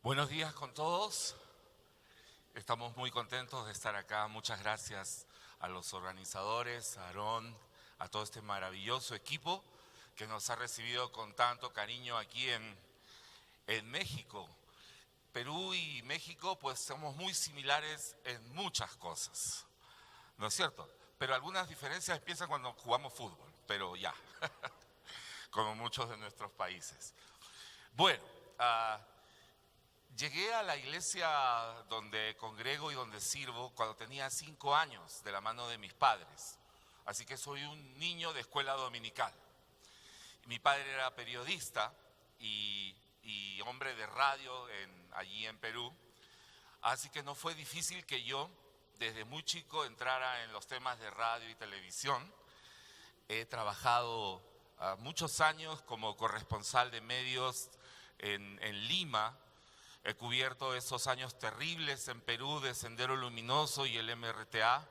Buenos días con todos. Estamos muy contentos de estar acá. Muchas gracias a los organizadores, a Aarón, a todo este maravilloso equipo que nos ha recibido con tanto cariño aquí en México. Perú y México pues somos muy similares en muchas cosas, ¿no es cierto? Pero algunas diferencias empiezan cuando jugamos fútbol, pero ya, como muchos de nuestros países. Bueno, llegué a la iglesia donde congrego y donde sirvo cuando tenía 5 años, de la mano de mis padres. Así que soy un niño de escuela dominical. Mi padre era periodista y hombre de radio allí en Perú. Así que no fue difícil que yo, desde muy chico, entrara en los temas de radio y televisión. He trabajado muchos años como corresponsal de medios en Lima. He cubierto esos años terribles en Perú de Sendero Luminoso y el MRTA.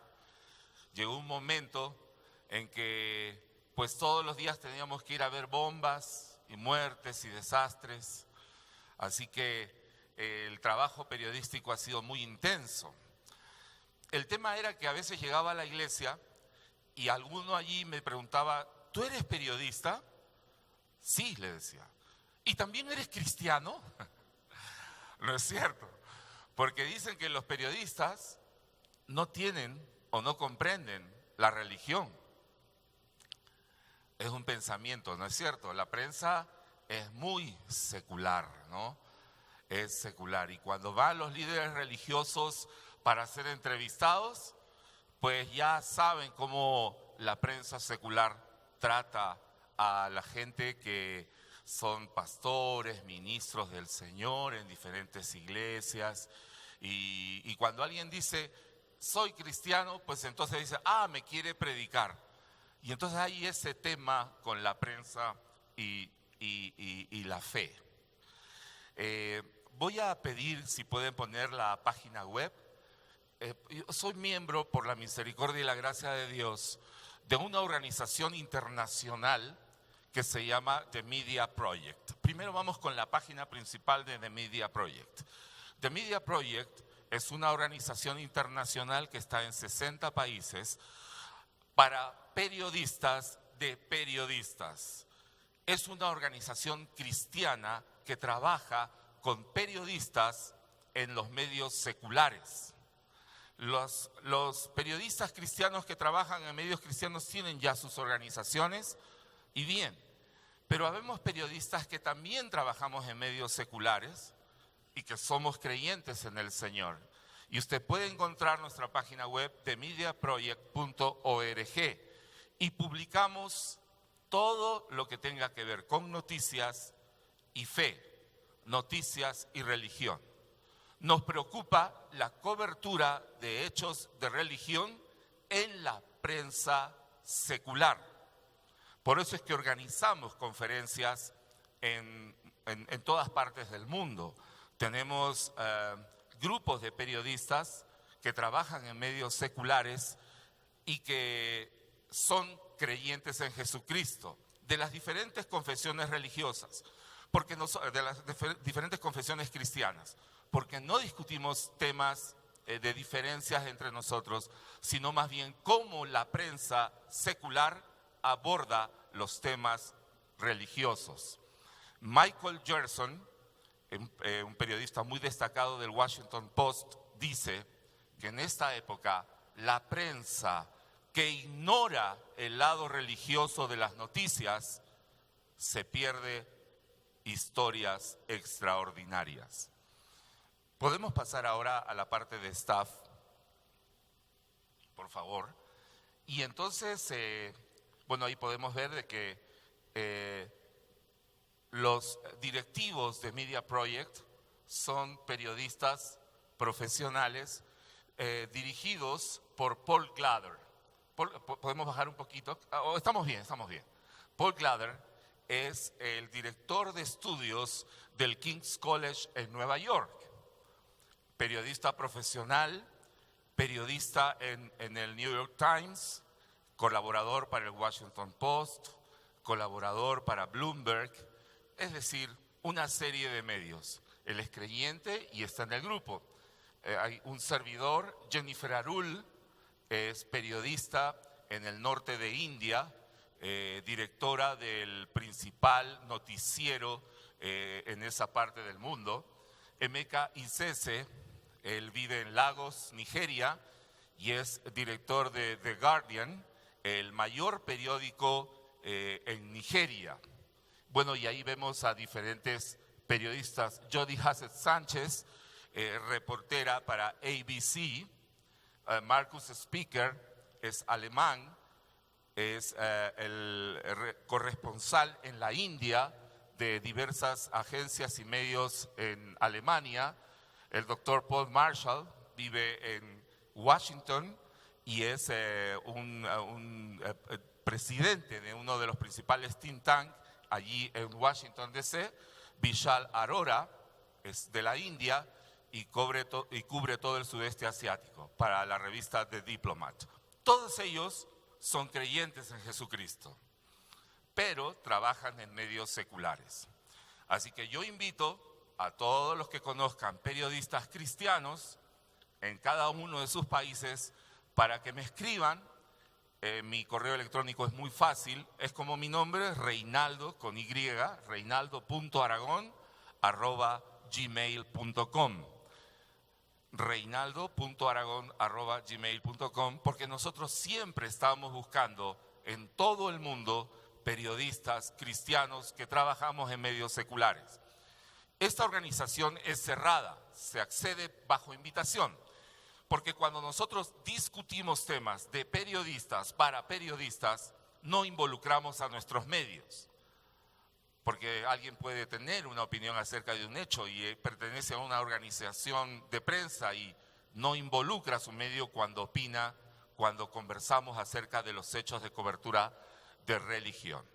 Llegó un momento en que pues todos los días teníamos que ir a ver bombas y muertes y desastres. Así que el trabajo periodístico ha sido muy intenso. El tema era que a veces llegaba a la iglesia y alguno allí me preguntaba, ¿tú eres periodista? Sí, le decía. ¿Y también eres cristiano? No es cierto, porque dicen que los periodistas no tienen o no comprenden la religión. Es un pensamiento, ¿no es cierto? La prensa es muy secular, ¿no? Es secular. Y cuando van los líderes religiosos para ser entrevistados, pues ya saben cómo la prensa secular trata a la gente que son pastores, ministros del Señor en diferentes iglesias. Y cuando alguien dice, soy cristiano, pues entonces dice, me quiere predicar. Y entonces hay ese tema con la prensa y la fe. Voy a pedir si pueden poner la página web. Yo soy miembro, por la misericordia y la gracia de Dios, de una organización internacional que se llama The Media Project. Primero vamos con la página principal de The Media Project. The Media Project es una organización internacional que está en 60 países para periodistas de periodistas. Es una organización cristiana que trabaja con periodistas en los medios seculares. Los periodistas cristianos que trabajan en medios cristianos tienen ya sus organizaciones y bien, pero habemos periodistas que también trabajamos en medios seculares y que somos creyentes en el Señor. Y usted puede encontrar nuestra página web de mediaproject.org y publicamos todo lo que tenga que ver con noticias y fe, noticias y religión. Nos preocupa la cobertura de hechos de religión en la prensa secular. Por eso es que organizamos conferencias en todas partes del mundo. Tenemos grupos de periodistas que trabajan en medios seculares y que son creyentes en Jesucristo, de las diferentes confesiones religiosas, de las diferentes confesiones cristianas, porque no discutimos temas de diferencias entre nosotros, sino más bien cómo la prensa secular aborda los temas religiosos. Michael Gerson, un periodista muy destacado del Washington Post, dice que en esta época la prensa que ignora el lado religioso de las noticias se pierde historias extraordinarias. Podemos pasar ahora a la parte de staff, por favor. Y entonces, ahí podemos ver de que los directivos de Media Project son periodistas profesionales dirigidos por Paul Glader. ¿Podemos bajar un poquito? Estamos bien. Paul Glader es el director de estudios del King's College en Nueva York. Periodista profesional, periodista en el New York Times, colaborador para el Washington Post, colaborador para Bloomberg, es decir, una serie de medios. Él es creyente y está en el grupo. Hay un servidor, Jennifer Arul, es periodista en el norte de India, directora del principal noticiero en esa parte del mundo. Emeka Isese, él vive en Lagos, Nigeria, y es director de The Guardian, el mayor periódico en Nigeria. Bueno, y ahí vemos a diferentes periodistas. Jody Hassett Sánchez, reportera para ABC. Marcus Speaker es alemán, es el corresponsal en la India de diversas agencias y medios en Alemania. El doctor Paul Marshall vive en Washington y es un presidente de uno de los principales think tanks allí en Washington DC. Vishal Arora es de la India y cubre todo el sudeste asiático para la revista The Diplomat. Todos ellos son creyentes en Jesucristo, pero trabajan en medios seculares. Así que yo invito a todos los que conozcan periodistas cristianos en cada uno de sus países para que me escriban. Mi correo electrónico es muy fácil, es como mi nombre, Reinaldo con Y, reinaldo.aragon@gmail.com. reinaldo.aragon@gmail.com, porque nosotros siempre estamos buscando en todo el mundo periodistas cristianos que trabajamos en medios seculares. Esta organización es cerrada, se accede bajo invitación, porque cuando nosotros discutimos temas de periodistas para periodistas, no involucramos a nuestros medios. Porque alguien puede tener una opinión acerca de un hecho y pertenece a una organización de prensa y no involucra a su medio cuando opina, cuando conversamos acerca de los hechos de cobertura de religión.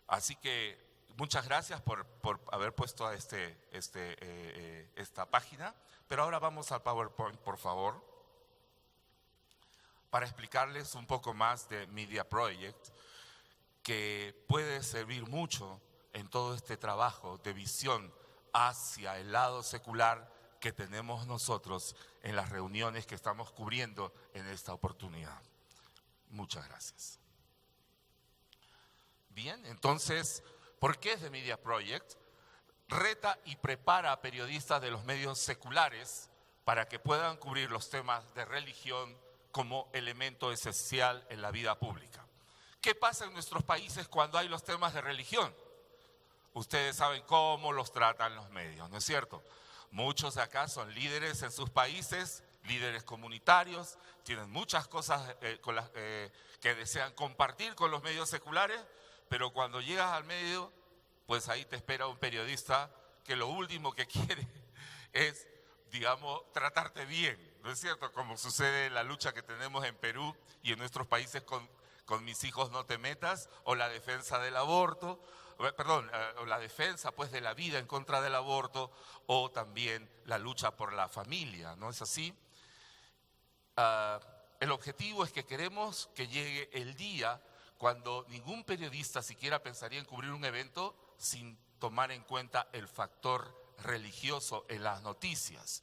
Así que muchas gracias por haber puesto a esta página. Pero ahora vamos al PowerPoint, por favor, para explicarles un poco más de Media Project, que puede servir mucho en todo este trabajo de visión hacia el lado secular que tenemos nosotros en las reuniones que estamos cubriendo en esta oportunidad. Muchas gracias. Bien, entonces, ¿por qué es The Media Project? Reta y prepara a periodistas de los medios seculares para que puedan cubrir los temas de religión como elemento esencial en la vida pública. ¿Qué pasa en nuestros países cuando hay los temas de religión? Ustedes saben cómo los tratan los medios, ¿no es cierto? Muchos de acá son líderes en sus países, líderes comunitarios, tienen muchas cosas que desean compartir con los medios seculares, pero cuando llegas al medio, pues ahí te espera un periodista que lo último que quiere es, digamos, tratarte bien, ¿no es cierto? Como sucede en la lucha que tenemos en Perú y en nuestros países con mis hijos no te metas, o la defensa del aborto, o la defensa pues de la vida en contra del aborto, o también la lucha por la familia, ¿no es así? El objetivo es que queremos que llegue el día cuando ningún periodista siquiera pensaría en cubrir un evento sin tomar en cuenta el factor religioso en las noticias.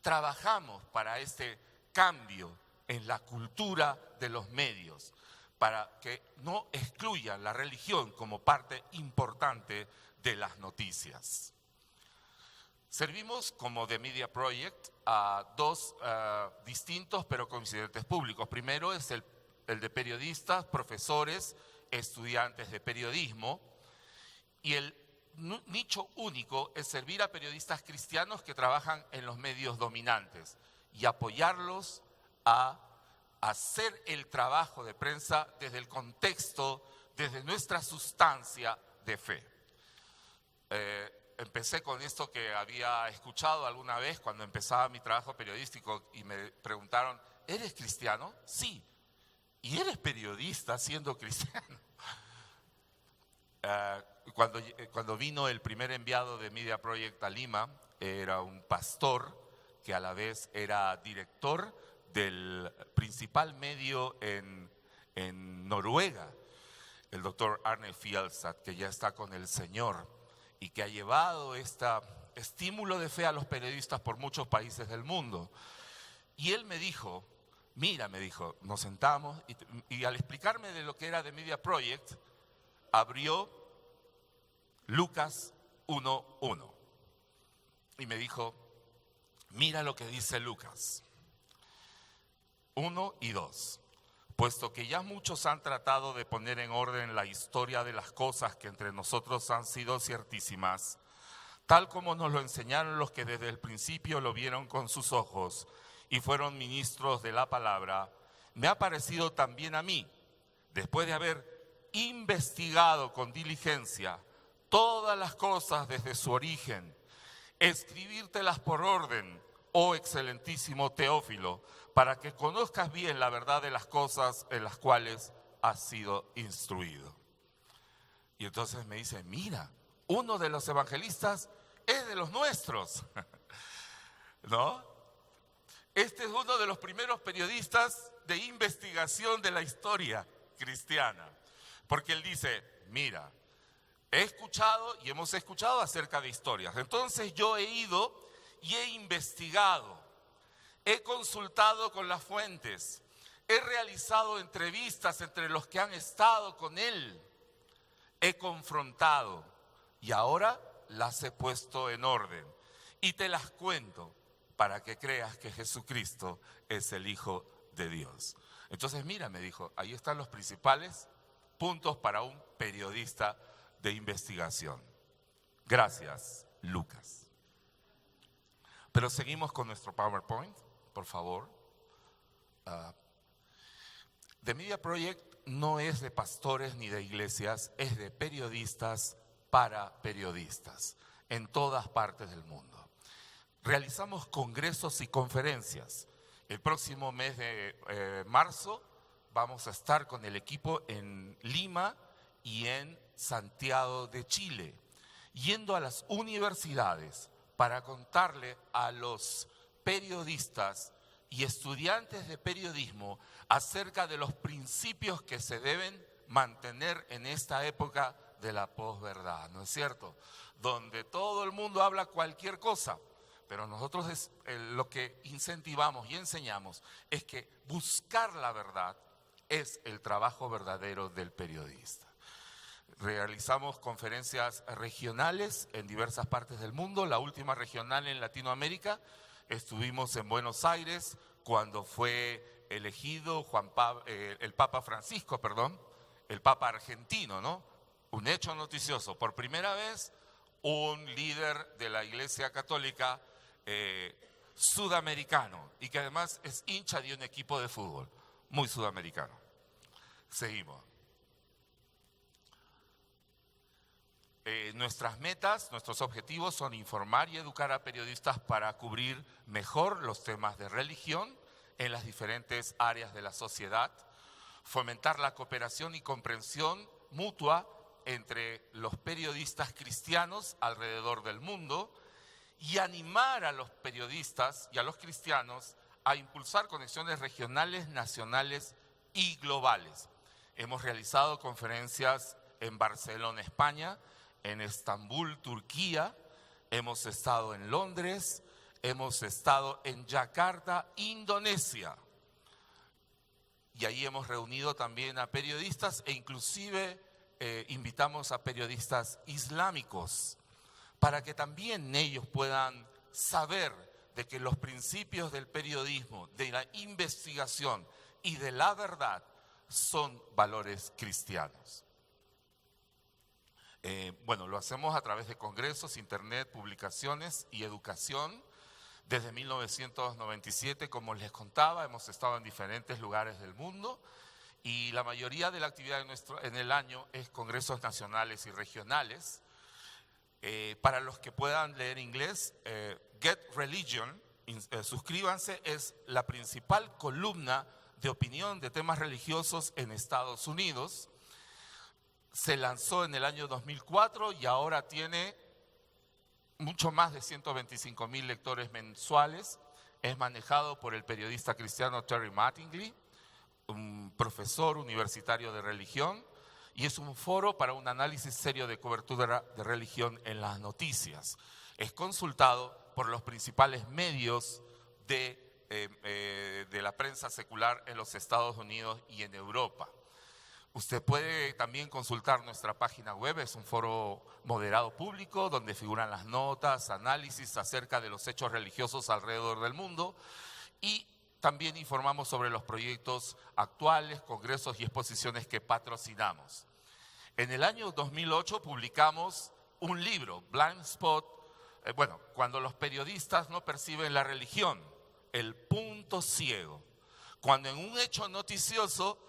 Trabajamos para este cambio en la cultura de los medios, para que no excluyan la religión como parte importante de las noticias. Servimos como The Media Project a dos distintos pero coincidentes públicos. Primero es el de periodistas, profesores, estudiantes de periodismo, y el nicho único es servir a periodistas cristianos que trabajan en los medios dominantes y apoyarlos a hacer el trabajo de prensa desde el contexto, desde nuestra sustancia de fe. Empecé con esto que había escuchado alguna vez cuando empezaba mi trabajo periodístico y me preguntaron, ¿eres cristiano? Sí. ¿Y eres periodista siendo cristiano? Cuando vino el primer enviado de Media Project a Lima, era un pastor que a la vez era director del principal medio en Noruega, el doctor Arne Fjelstad, que ya está con el Señor y que ha llevado esta estímulo de fe a los periodistas por muchos países del mundo. Y él me dijo, mira, me dijo, nos sentamos y al explicarme de lo que era The Media Project, abrió Lucas 1:1 y me dijo, mira lo que dice Lucas 1 y 2. Puesto que ya muchos han tratado de poner en orden la historia de las cosas que entre nosotros han sido ciertísimas, tal como nos lo enseñaron los que desde el principio lo vieron con sus ojos y fueron ministros de la palabra, me ha parecido también a mí, después de haber investigado con diligencia todas las cosas desde su origen, escribírtelas por orden, oh excelentísimo Teófilo, para que conozcas bien la verdad de las cosas en las cuales has sido instruido. Y entonces me dice, mira, uno de los evangelistas es de los nuestros, ¿no? Este es uno de los primeros periodistas de investigación de la historia cristiana, porque él dice, mira, he escuchado y hemos escuchado acerca de historias, entonces yo he ido y he investigado, he consultado con las fuentes, he realizado entrevistas entre los que han estado con él, he confrontado y ahora las he puesto en orden y te las cuento para que creas que Jesucristo es el Hijo de Dios. Entonces mira, me dijo, ahí están los principales puntos para un periodista de investigación. Gracias, Lucas. Pero seguimos con nuestro PowerPoint, por favor. The Media Project no es de pastores ni de iglesias, es de periodistas para periodistas en todas partes del mundo. Realizamos congresos y conferencias. El próximo mes de marzo vamos a estar con el equipo en Lima y en Santiago de Chile, yendo a las universidades para contarle a los periodistas y estudiantes de periodismo acerca de los principios que se deben mantener en esta época de la posverdad, ¿no es cierto? Donde todo el mundo habla cualquier cosa, pero nosotros lo que incentivamos y enseñamos es que buscar la verdad es el trabajo verdadero del periodista. Realizamos conferencias regionales en diversas partes del mundo. La última regional en Latinoamérica, estuvimos en Buenos Aires cuando fue elegido el Papa Francisco, el Papa argentino, ¿no? Un hecho noticioso. Por primera vez, un líder de la Iglesia Católica sudamericano y que además es hincha de un equipo de fútbol muy sudamericano. Seguimos. Nuestras metas, nuestros objetivos son informar y educar a periodistas para cubrir mejor los temas de religión en las diferentes áreas de la sociedad, fomentar la cooperación y comprensión mutua entre los periodistas cristianos alrededor del mundo y animar a los periodistas y a los cristianos a impulsar conexiones regionales, nacionales y globales. Hemos realizado conferencias en Barcelona, España, en Estambul, Turquía, hemos estado en Londres, hemos estado en Yakarta, Indonesia. Y ahí hemos reunido también a periodistas e inclusive invitamos a periodistas islámicos para que también ellos puedan saber de que los principios del periodismo, de la investigación y de la verdad son valores cristianos. Lo hacemos a través de congresos, internet, publicaciones y educación. Desde 1997, como les contaba, hemos estado en diferentes lugares del mundo y la mayoría de la actividad en el año es congresos nacionales y regionales. Para los que puedan leer inglés, Get Religion, suscríbanse, es la principal columna de opinión de temas religiosos en Estados Unidos. Se lanzó en el año 2004 y ahora tiene mucho más de 125,000 lectores mensuales. Es manejado por el periodista cristiano Terry Mattingly, un profesor universitario de religión, y es un foro para un análisis serio de cobertura de religión en las noticias. Es consultado por los principales medios de la prensa secular en los Estados Unidos y en Europa. Usted puede también consultar nuestra página web, es un foro moderado público donde figuran las notas, análisis acerca de los hechos religiosos alrededor del mundo, y también informamos sobre los proyectos actuales, congresos y exposiciones que patrocinamos. En el año 2008 publicamos un libro, Blind Spot, cuando los periodistas no perciben la religión, el punto ciego. Cuando en un hecho noticioso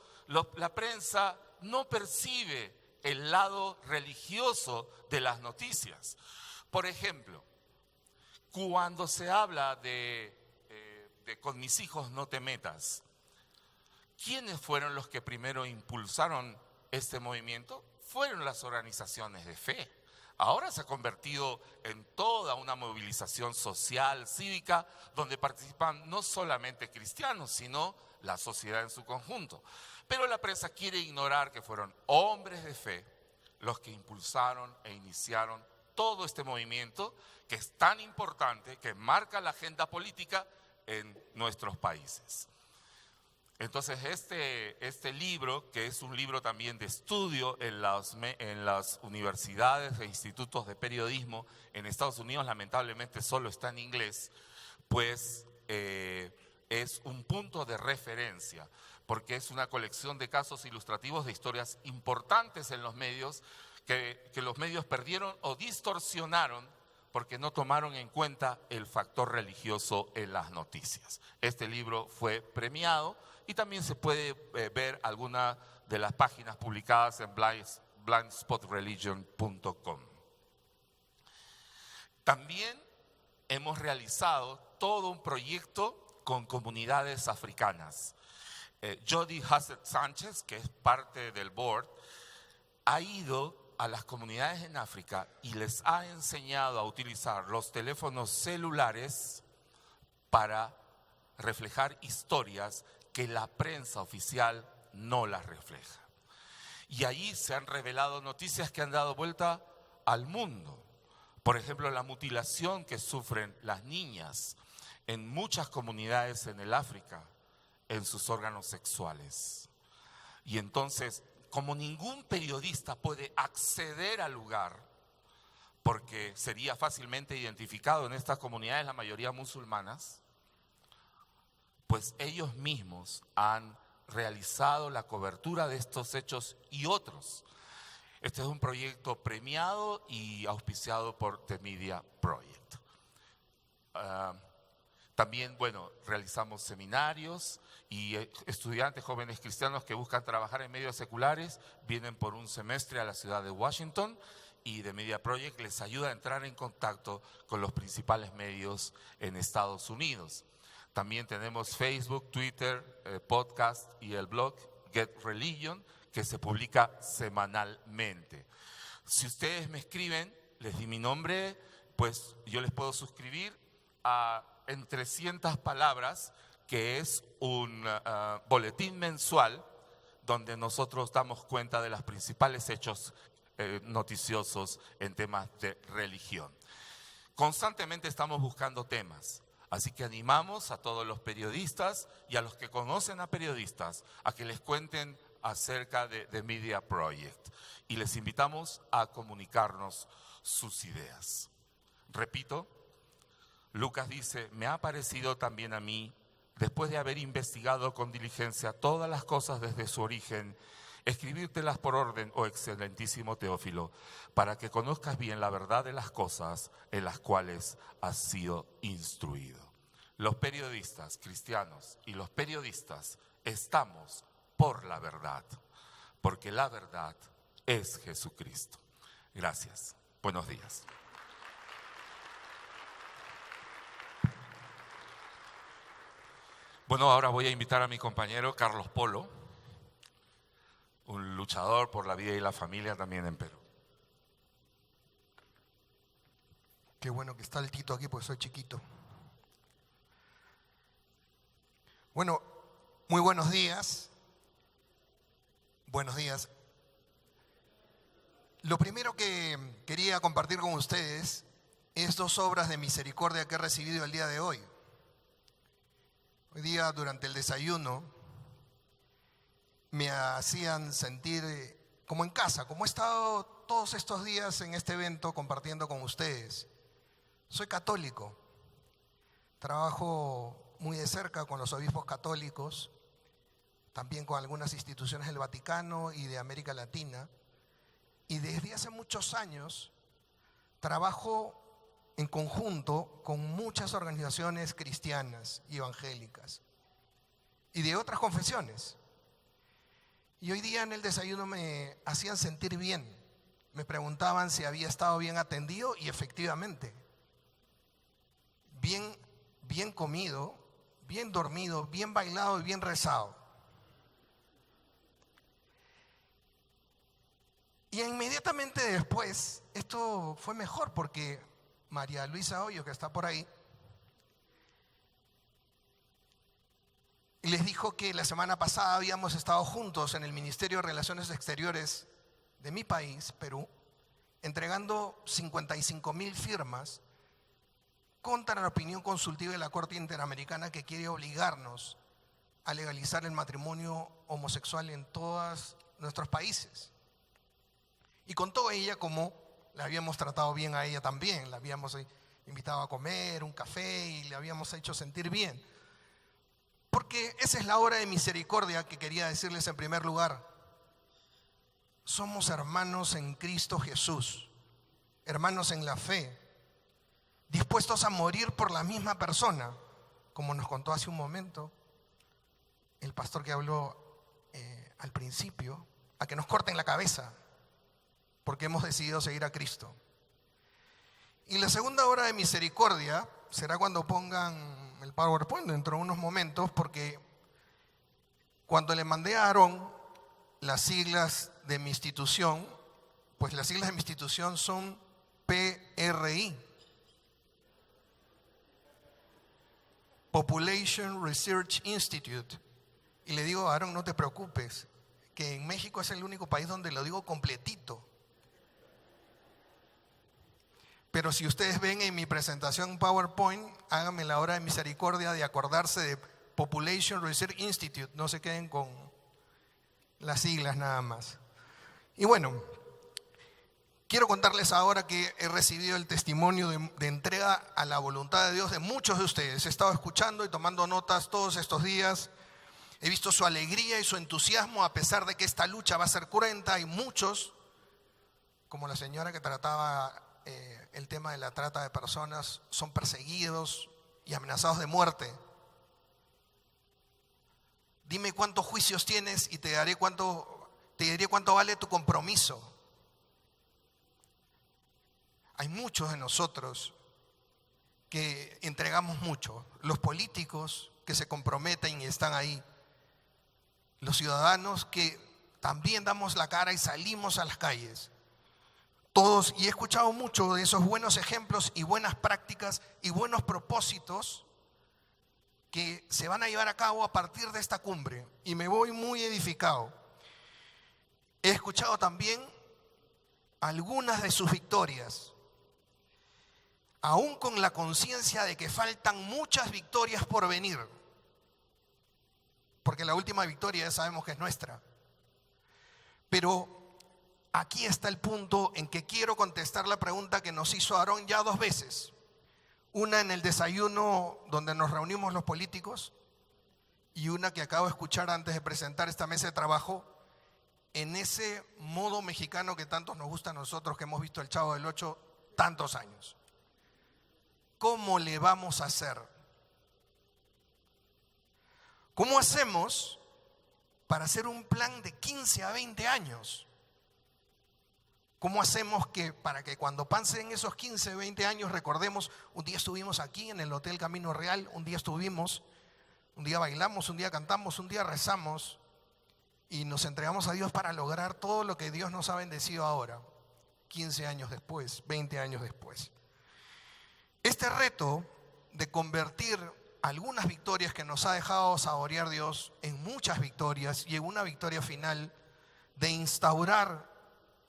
la prensa no percibe el lado religioso de las noticias. Por ejemplo, cuando se habla de con mis hijos no te metas, ¿quiénes fueron los que primero impulsaron este movimiento? Fueron las organizaciones de fe. Ahora se ha convertido en toda una movilización social, cívica, donde participan no solamente cristianos, sino la sociedad en su conjunto. Pero la prensa quiere ignorar que fueron hombres de fe los que impulsaron e iniciaron todo este movimiento que es tan importante, que marca la agenda política en nuestros países. Entonces este libro, que es un libro también de estudio en las universidades e institutos de periodismo en Estados Unidos, lamentablemente solo está en inglés, pues es un punto de referencia, porque es una colección de casos ilustrativos de historias importantes en los medios, que los medios perdieron o distorsionaron porque no tomaron en cuenta el factor religioso en las noticias. Este libro fue premiado y también se puede ver alguna de las páginas publicadas en blindspotreligion.com. También hemos realizado todo un proyecto con comunidades africanas. Jody Hassett Sánchez, que es parte del board, ha ido a las comunidades en África y les ha enseñado a utilizar los teléfonos celulares para reflejar historias que la prensa oficial no las refleja. Y allí se han revelado noticias que han dado vuelta al mundo. Por ejemplo, la mutilación que sufren las niñas en muchas comunidades en el África, en sus órganos sexuales. Y entonces, como ningún periodista puede acceder al lugar, porque sería fácilmente identificado en estas comunidades, la mayoría musulmanas, pues ellos mismos han realizado la cobertura de estos hechos y otros. Este es un proyecto premiado y auspiciado por The Media Project. También, realizamos seminarios y estudiantes jóvenes cristianos que buscan trabajar en medios seculares vienen por un semestre a la ciudad de Washington, y The Media Project les ayuda a entrar en contacto con los principales medios en Estados Unidos. También tenemos Facebook, Twitter, podcast y el blog Get Religion, que se publica semanalmente. Si ustedes me escriben, les di mi nombre, pues yo les puedo suscribir en 300 palabras, que es un boletín mensual donde nosotros damos cuenta de los principales hechos noticiosos en temas de religión. Constantemente estamos buscando temas, así que animamos a todos los periodistas y a los que conocen a periodistas a que les cuenten acerca de The Media Project, y les invitamos a comunicarnos sus ideas. Repito, Lucas dice: me ha parecido también a mí, después de haber investigado con diligencia todas las cosas desde su origen, escribírtelas por orden, oh excelentísimo Teófilo, para que conozcas bien la verdad de las cosas en las cuales has sido instruido. Los periodistas cristianos y los periodistas estamos por la verdad, porque la verdad es Jesucristo. Gracias. Buenos días. Bueno, ahora voy a invitar a mi compañero Carlos Polo, un luchador por la vida y la familia también en Perú. Qué bueno que está el Tito aquí, porque soy chiquito. Bueno, muy buenos días. Buenos días. Lo primero que quería compartir con ustedes es 2 obras de misericordia que he recibido el día de hoy. Hoy día, durante el desayuno, me hacían sentir como en casa, como he estado todos estos días en este evento compartiendo con ustedes. Soy católico, trabajo muy de cerca con los obispos católicos, también con algunas instituciones del Vaticano y de América Latina, y desde hace muchos años trabajo en conjunto con muchas organizaciones cristianas y evangélicas y de otras confesiones. Y hoy día en el desayuno me hacían sentir bien, me preguntaban si había estado bien atendido y efectivamente, bien comido, bien dormido, bien bailado y bien rezado. Y inmediatamente después, esto fue mejor porque María Luisa Hoyo, que está por ahí, les dijo que la semana pasada habíamos estado juntos en el Ministerio de Relaciones Exteriores de mi país, Perú, entregando 55,000 firmas contra la opinión consultiva de la Corte Interamericana que quiere obligarnos a legalizar el matrimonio homosexual en todos nuestros países. Y contó ella cómo la habíamos tratado bien a ella también, la habíamos invitado a comer, un café y le habíamos hecho sentir bien. Porque esa es la obra de misericordia que quería decirles en primer lugar. Somos hermanos en Cristo Jesús, hermanos en la fe, dispuestos a morir por la misma persona, como nos contó hace un momento el pastor que habló al principio, a que nos corten la cabeza, porque hemos decidido seguir a Cristo. Y la segunda obra de misericordia será cuando pongan el PowerPoint dentro de unos momentos, porque cuando le mandé a Aarón las siglas de mi institución, pues las siglas de mi institución son PRI, Population Research Institute. Y le digo a Aarón, no te preocupes, que en México es el único país donde lo digo completito. Pero si ustedes ven en mi presentación PowerPoint, háganme la obra de misericordia de acordarse de Population Research Institute, no se queden con las siglas nada más. Y bueno, quiero contarles ahora que he recibido el testimonio de entrega a la voluntad de Dios de muchos de ustedes. He estado escuchando y tomando notas todos estos días. He visto su alegría y su entusiasmo a pesar de que esta lucha va a ser cruenta. Hay muchos, como la señora que trataba el tema de la trata de personas, son perseguidos y amenazados de muerte. Dime cuántos juicios tienes y te diré cuánto vale tu compromiso. Hay muchos de nosotros que entregamos mucho. Los políticos que se comprometen y están ahí. Los ciudadanos que también damos la cara y salimos a las calles. Todos, y he escuchado mucho de esos buenos ejemplos y buenas prácticas y buenos propósitos que se van a llevar a cabo a partir de esta cumbre. Y me voy muy edificado. He escuchado también algunas de sus victorias, aún con la conciencia de que faltan muchas victorias por venir, porque la última victoria ya sabemos que es nuestra. Pero aquí está el punto en que quiero contestar la pregunta que nos hizo Aarón ya 2 veces. Una en el desayuno donde nos reunimos los políticos y una que acabo de escuchar antes de presentar esta mesa de trabajo en ese modo mexicano que tantos nos gusta a nosotros, que hemos visto el Chavo del Ocho tantos años. ¿Cómo le vamos a hacer? ¿Cómo hacemos para hacer un plan de 15 a 20 años? ¿Cómo hacemos para que cuando pasen esos 15, 20 años recordemos, un día estuvimos aquí en el Hotel Camino Real, un día bailamos, un día cantamos, un día rezamos y nos entregamos a Dios para lograr todo lo que Dios nos ha bendecido ahora, 15 años después, 20 años después? Este reto de convertir algunas victorias que nos ha dejado saborear Dios en muchas victorias y en una victoria final de instaurar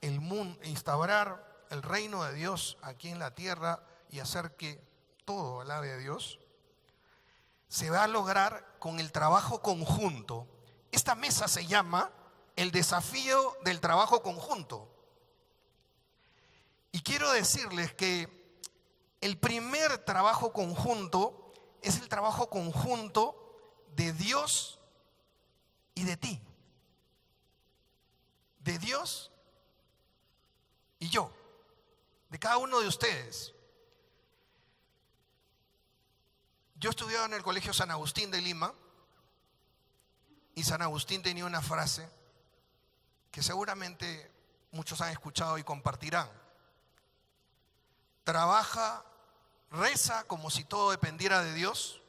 el reino de Dios aquí en la tierra y hacer que todo alabe a Dios, se va a lograr con el trabajo conjunto. Esta mesa se llama el desafío del trabajo conjunto. Y quiero decirles que el primer trabajo conjunto es el trabajo conjunto de Dios y de ti. De Dios y yo, de cada uno de ustedes. Yo estudiaba en el Colegio San Agustín de Lima y San Agustín tenía una frase que seguramente muchos han escuchado y compartirán. Trabaja, reza como si todo dependiera de Dios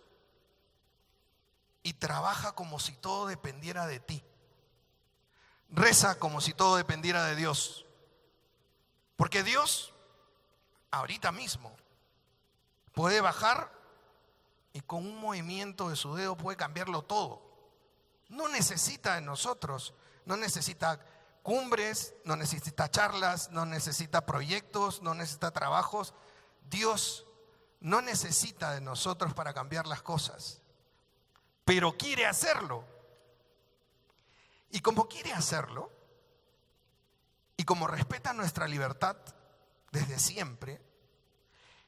y trabaja como si todo dependiera de ti. Reza como si todo dependiera de Dios, porque Dios ahorita mismo puede bajar y con un movimiento de su dedo puede cambiarlo todo. No necesita de nosotros, no necesita cumbres, no necesita charlas, no necesita proyectos, no necesita trabajos. Dios no necesita de nosotros para cambiar las cosas, pero quiere hacerlo. Y como quiere hacerlo, y como respeta nuestra libertad desde siempre,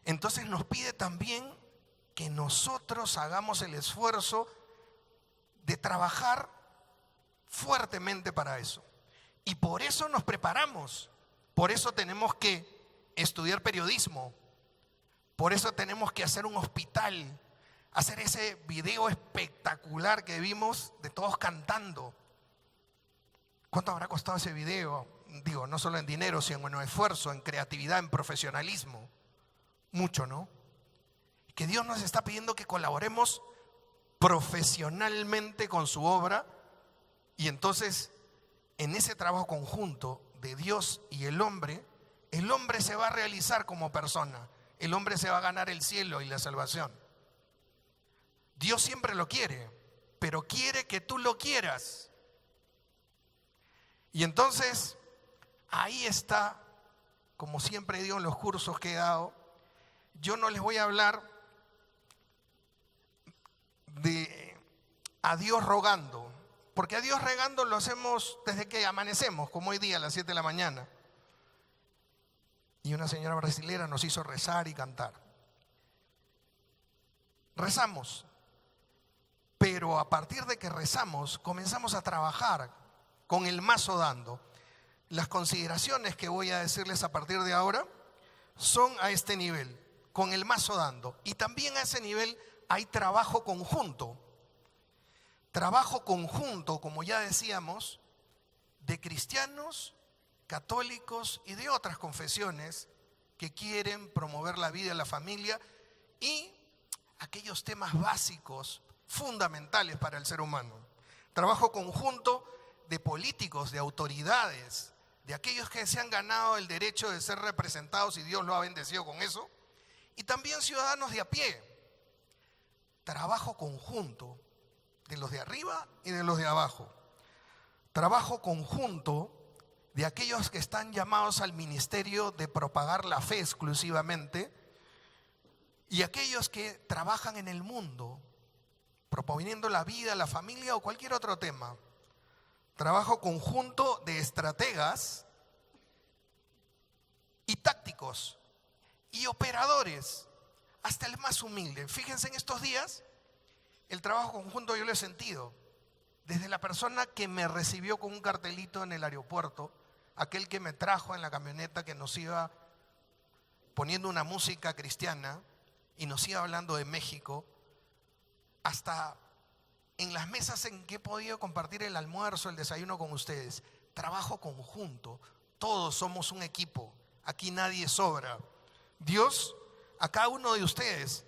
entonces nos pide también que nosotros hagamos el esfuerzo de trabajar fuertemente para eso. Y por eso nos preparamos, por eso tenemos que estudiar periodismo, por eso tenemos que hacer un hospital, hacer ese video espectacular que vimos de todos cantando. ¿Cuánto habrá costado ese video? Digo, no solo en dinero, sino en esfuerzo, en creatividad, en profesionalismo. Mucho, ¿no? Que Dios nos está pidiendo que colaboremos profesionalmente con su obra, y entonces en ese trabajo conjunto de Dios y el hombre se va a realizar como persona, el hombre se va a ganar el cielo y la salvación. Dios siempre lo quiere, pero quiere que tú lo quieras. Y entonces ahí está, como siempre digo en los cursos que he dado, yo no les voy a hablar de a Dios rogando, porque a Dios rogando lo hacemos desde que amanecemos, como hoy día a las 7 de la mañana. Y una señora brasilera nos hizo rezar y cantar. Rezamos, pero a partir de que rezamos comenzamos a trabajar con el mazo dando. Las consideraciones que voy a decirles a partir de ahora son a este nivel, con el mazo dando. Y también a ese nivel hay trabajo conjunto. Trabajo conjunto, como ya decíamos, de cristianos, católicos y de otras confesiones que quieren promover la vida y la familia y aquellos temas básicos, fundamentales para el ser humano. Trabajo conjunto de políticos, de autoridades, de aquellos que se han ganado el derecho de ser representados y Dios lo ha bendecido con eso, y también ciudadanos de a pie. Trabajo conjunto de los de arriba y de los de abajo. Trabajo conjunto de aquellos que están llamados al ministerio de propagar la fe exclusivamente y aquellos que trabajan en el mundo proponiendo la vida, la familia o cualquier otro tema. Trabajo conjunto de estrategas y tácticos y operadores, hasta el más humilde. Fíjense, en estos días el trabajo conjunto yo lo he sentido desde la persona que me recibió con un cartelito en el aeropuerto, aquel que me trajo en la camioneta, que nos iba poniendo una música cristiana y nos iba hablando de México, hasta en las mesas en que he podido compartir el almuerzo, el desayuno con ustedes. Trabajo conjunto, todos somos un equipo, aquí nadie sobra. Dios a cada uno de ustedes,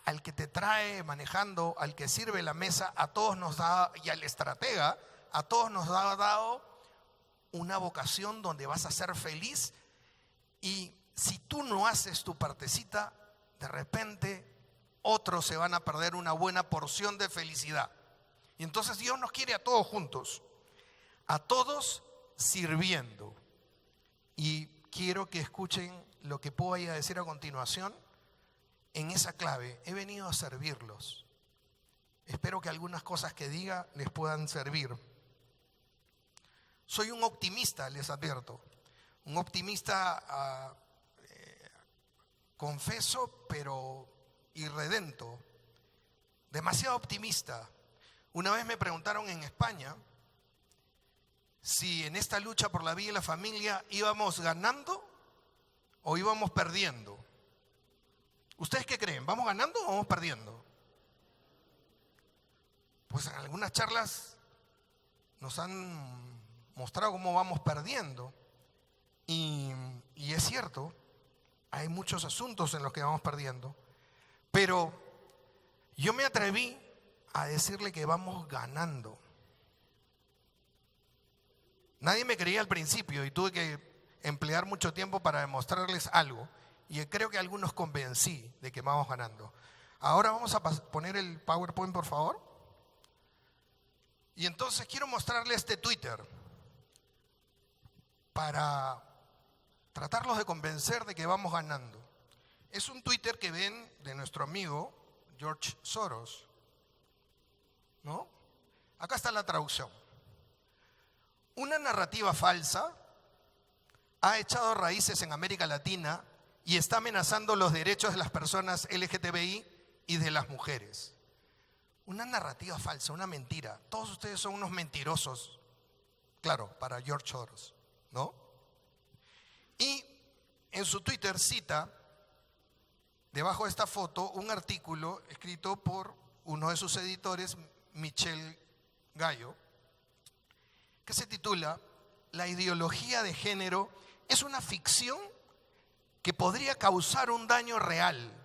al que te trae manejando, al que sirve la mesa, a todos nos da, y al estratega, a todos nos ha dado una vocación donde vas a ser feliz, y si tú no haces tu partecita, de repente otros se van a perder una buena porción de felicidad. Y entonces Dios nos quiere a todos juntos, a todos sirviendo. Y quiero que escuchen lo que voy a decir a continuación, en esa clave. He venido a servirlos. Espero que algunas cosas que diga les puedan servir. Soy un optimista, les advierto. Un optimista confeso, pero irredento. Demasiado optimista. Una vez me preguntaron en España si en esta lucha por la vida y la familia íbamos ganando o íbamos perdiendo. ¿Ustedes qué creen? ¿Vamos ganando o vamos perdiendo? Pues en algunas charlas nos han mostrado cómo vamos perdiendo. Y es cierto, hay muchos asuntos en los que vamos perdiendo. Pero yo me atreví a decirle que vamos ganando. Nadie me creía al principio y tuve que emplear mucho tiempo para demostrarles algo. Y creo que a algunos convencí de que vamos ganando. Ahora vamos a poner el PowerPoint, por favor. Y entonces quiero mostrarles este Twitter para tratarlos de convencer de que vamos ganando. Es un Twitter que ven de nuestro amigo George Soros, ¿no? Acá está la traducción. Una narrativa falsa ha echado raíces en América Latina y está amenazando los derechos de las personas LGTBI y de las mujeres. Una narrativa falsa, una mentira. Todos ustedes son unos mentirosos, claro, para George Soros, ¿no? Y en su Twitter cita, debajo de esta foto, un artículo escrito por uno de sus editores, Michel Gallo, que se titula "La ideología de género es una ficción que podría causar un daño real".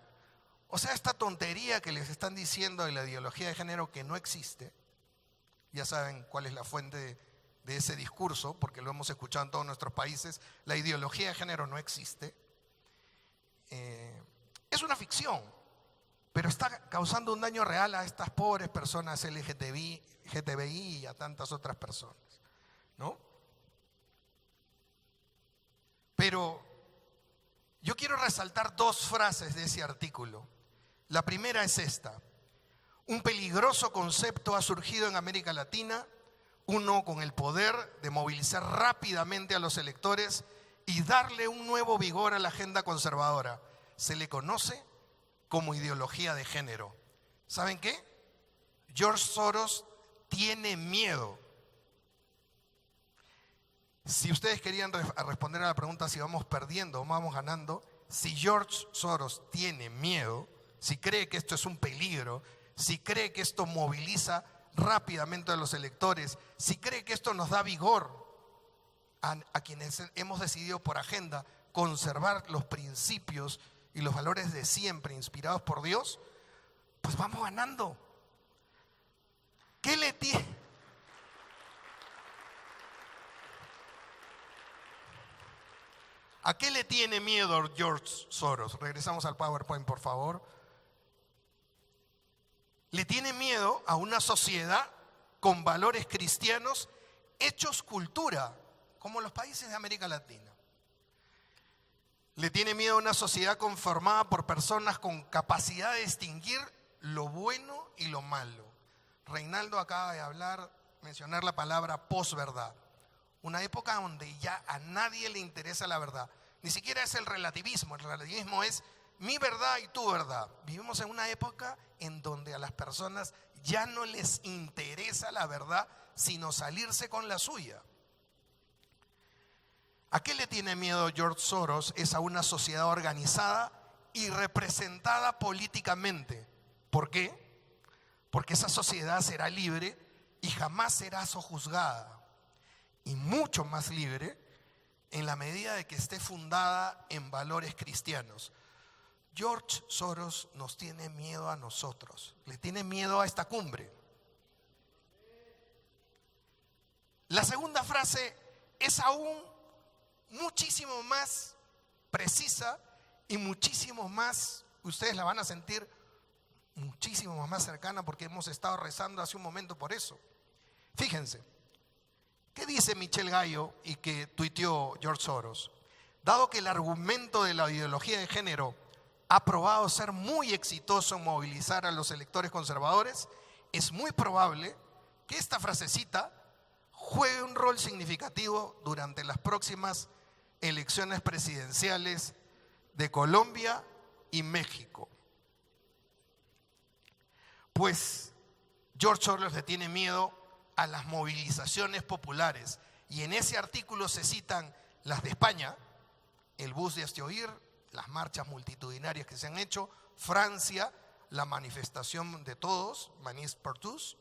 O sea, esta tontería que les están diciendo de la ideología de género que no existe, ya saben cuál es la fuente de ese discurso, porque lo hemos escuchado en todos nuestros países. La ideología de género no existe. Es una ficción, pero está causando un daño real a estas pobres personas LGTBI y a tantas otras personas, ¿no? Pero yo quiero resaltar dos frases de ese artículo. La primera es esta: un peligroso concepto ha surgido en América Latina, uno con el poder de movilizar rápidamente a los electores y darle un nuevo vigor a la agenda conservadora. Se le conoce como ideología de género. ¿Saben qué? George Soros tiene miedo. Si ustedes querían responder a la pregunta si vamos perdiendo o vamos ganando, si George Soros tiene miedo, si cree que esto es un peligro, si cree que esto moviliza rápidamente a los electores, si cree que esto nos da vigor a quienes hemos decidido por agenda conservar los principios y los valores de siempre inspirados por Dios, pues vamos ganando. ¿Qué le tiene? ¿A qué le tiene miedo George Soros? Regresamos al PowerPoint, por favor. Le tiene miedo a una sociedad con valores cristianos hechos cultura, como los países de América Latina. Le tiene miedo a una sociedad conformada por personas con capacidad de distinguir lo bueno y lo malo. Reinaldo acaba de mencionar la palabra posverdad. Una época donde ya a nadie le interesa la verdad. Ni siquiera es el relativismo. El relativismo es mi verdad y tu verdad. Vivimos en una época en donde a las personas ya no les interesa la verdad, sino salirse con la suya. ¿A qué le tiene miedo George Soros? Es a una sociedad organizada y representada políticamente. ¿Por qué? Porque esa sociedad será libre y jamás será sojuzgada. Y mucho más libre en la medida de que esté fundada en valores cristianos. George Soros nos tiene miedo a nosotros, le tiene miedo a esta cumbre. La segunda frase es aún muchísimo más precisa y muchísimo más, ustedes la van a sentir muchísimo más cercana porque hemos estado rezando hace un momento por eso. Fíjense, ¿qué dice Michel Gallo y que tuiteó George Soros? Dado que el argumento de la ideología de género ha probado ser muy exitoso en movilizar a los electores conservadores, es muy probable que esta frasecita juegue un rol significativo durante las próximas elecciones presidenciales de Colombia y México. Pues George Soros le tiene miedo a las movilizaciones populares, y en ese artículo se citan las de España, el bus de Hazte-Oír, las marchas multitudinarias que se han hecho, Francia, la manifestación de todos, Manifs pour tous.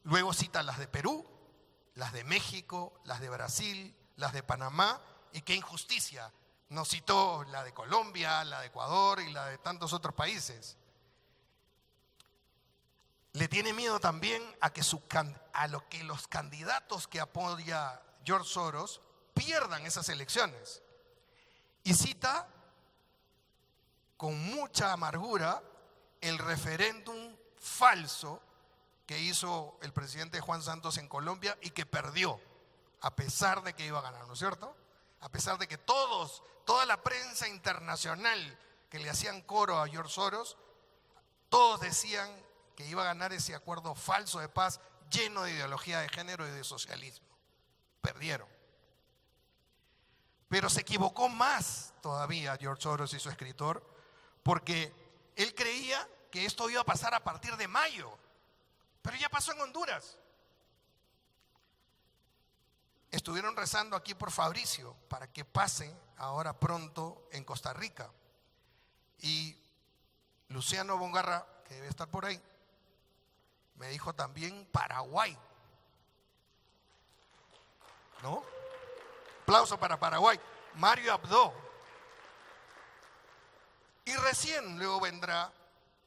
Luego cita las de Perú, las de México, las de Brasil, las de Panamá, y qué injusticia, no citó la de Colombia, la de Ecuador y la de tantos otros países. Le tiene miedo también a lo que los candidatos que apoya George Soros pierdan esas elecciones. Y cita con mucha amargura el referéndum falso que hizo el presidente Juan Santos en Colombia y que perdió, a pesar de que iba a ganar, ¿no es cierto? A pesar de que toda la prensa internacional que le hacían coro a George Soros, todos decían que iba a ganar ese acuerdo falso de paz lleno de ideología de género y de socialismo. Perdieron. Pero se equivocó más todavía George Soros y su escritor, porque él creía que esto iba a pasar a partir de mayo, pero ya pasó en Honduras. Estuvieron rezando aquí por Fabricio para que pase ahora pronto en Costa Rica. Y Luciano Bongarra, que debe estar por ahí, me dijo también Paraguay, ¿no? Aplauso para Paraguay. Mario Abdo. Y recién luego vendrá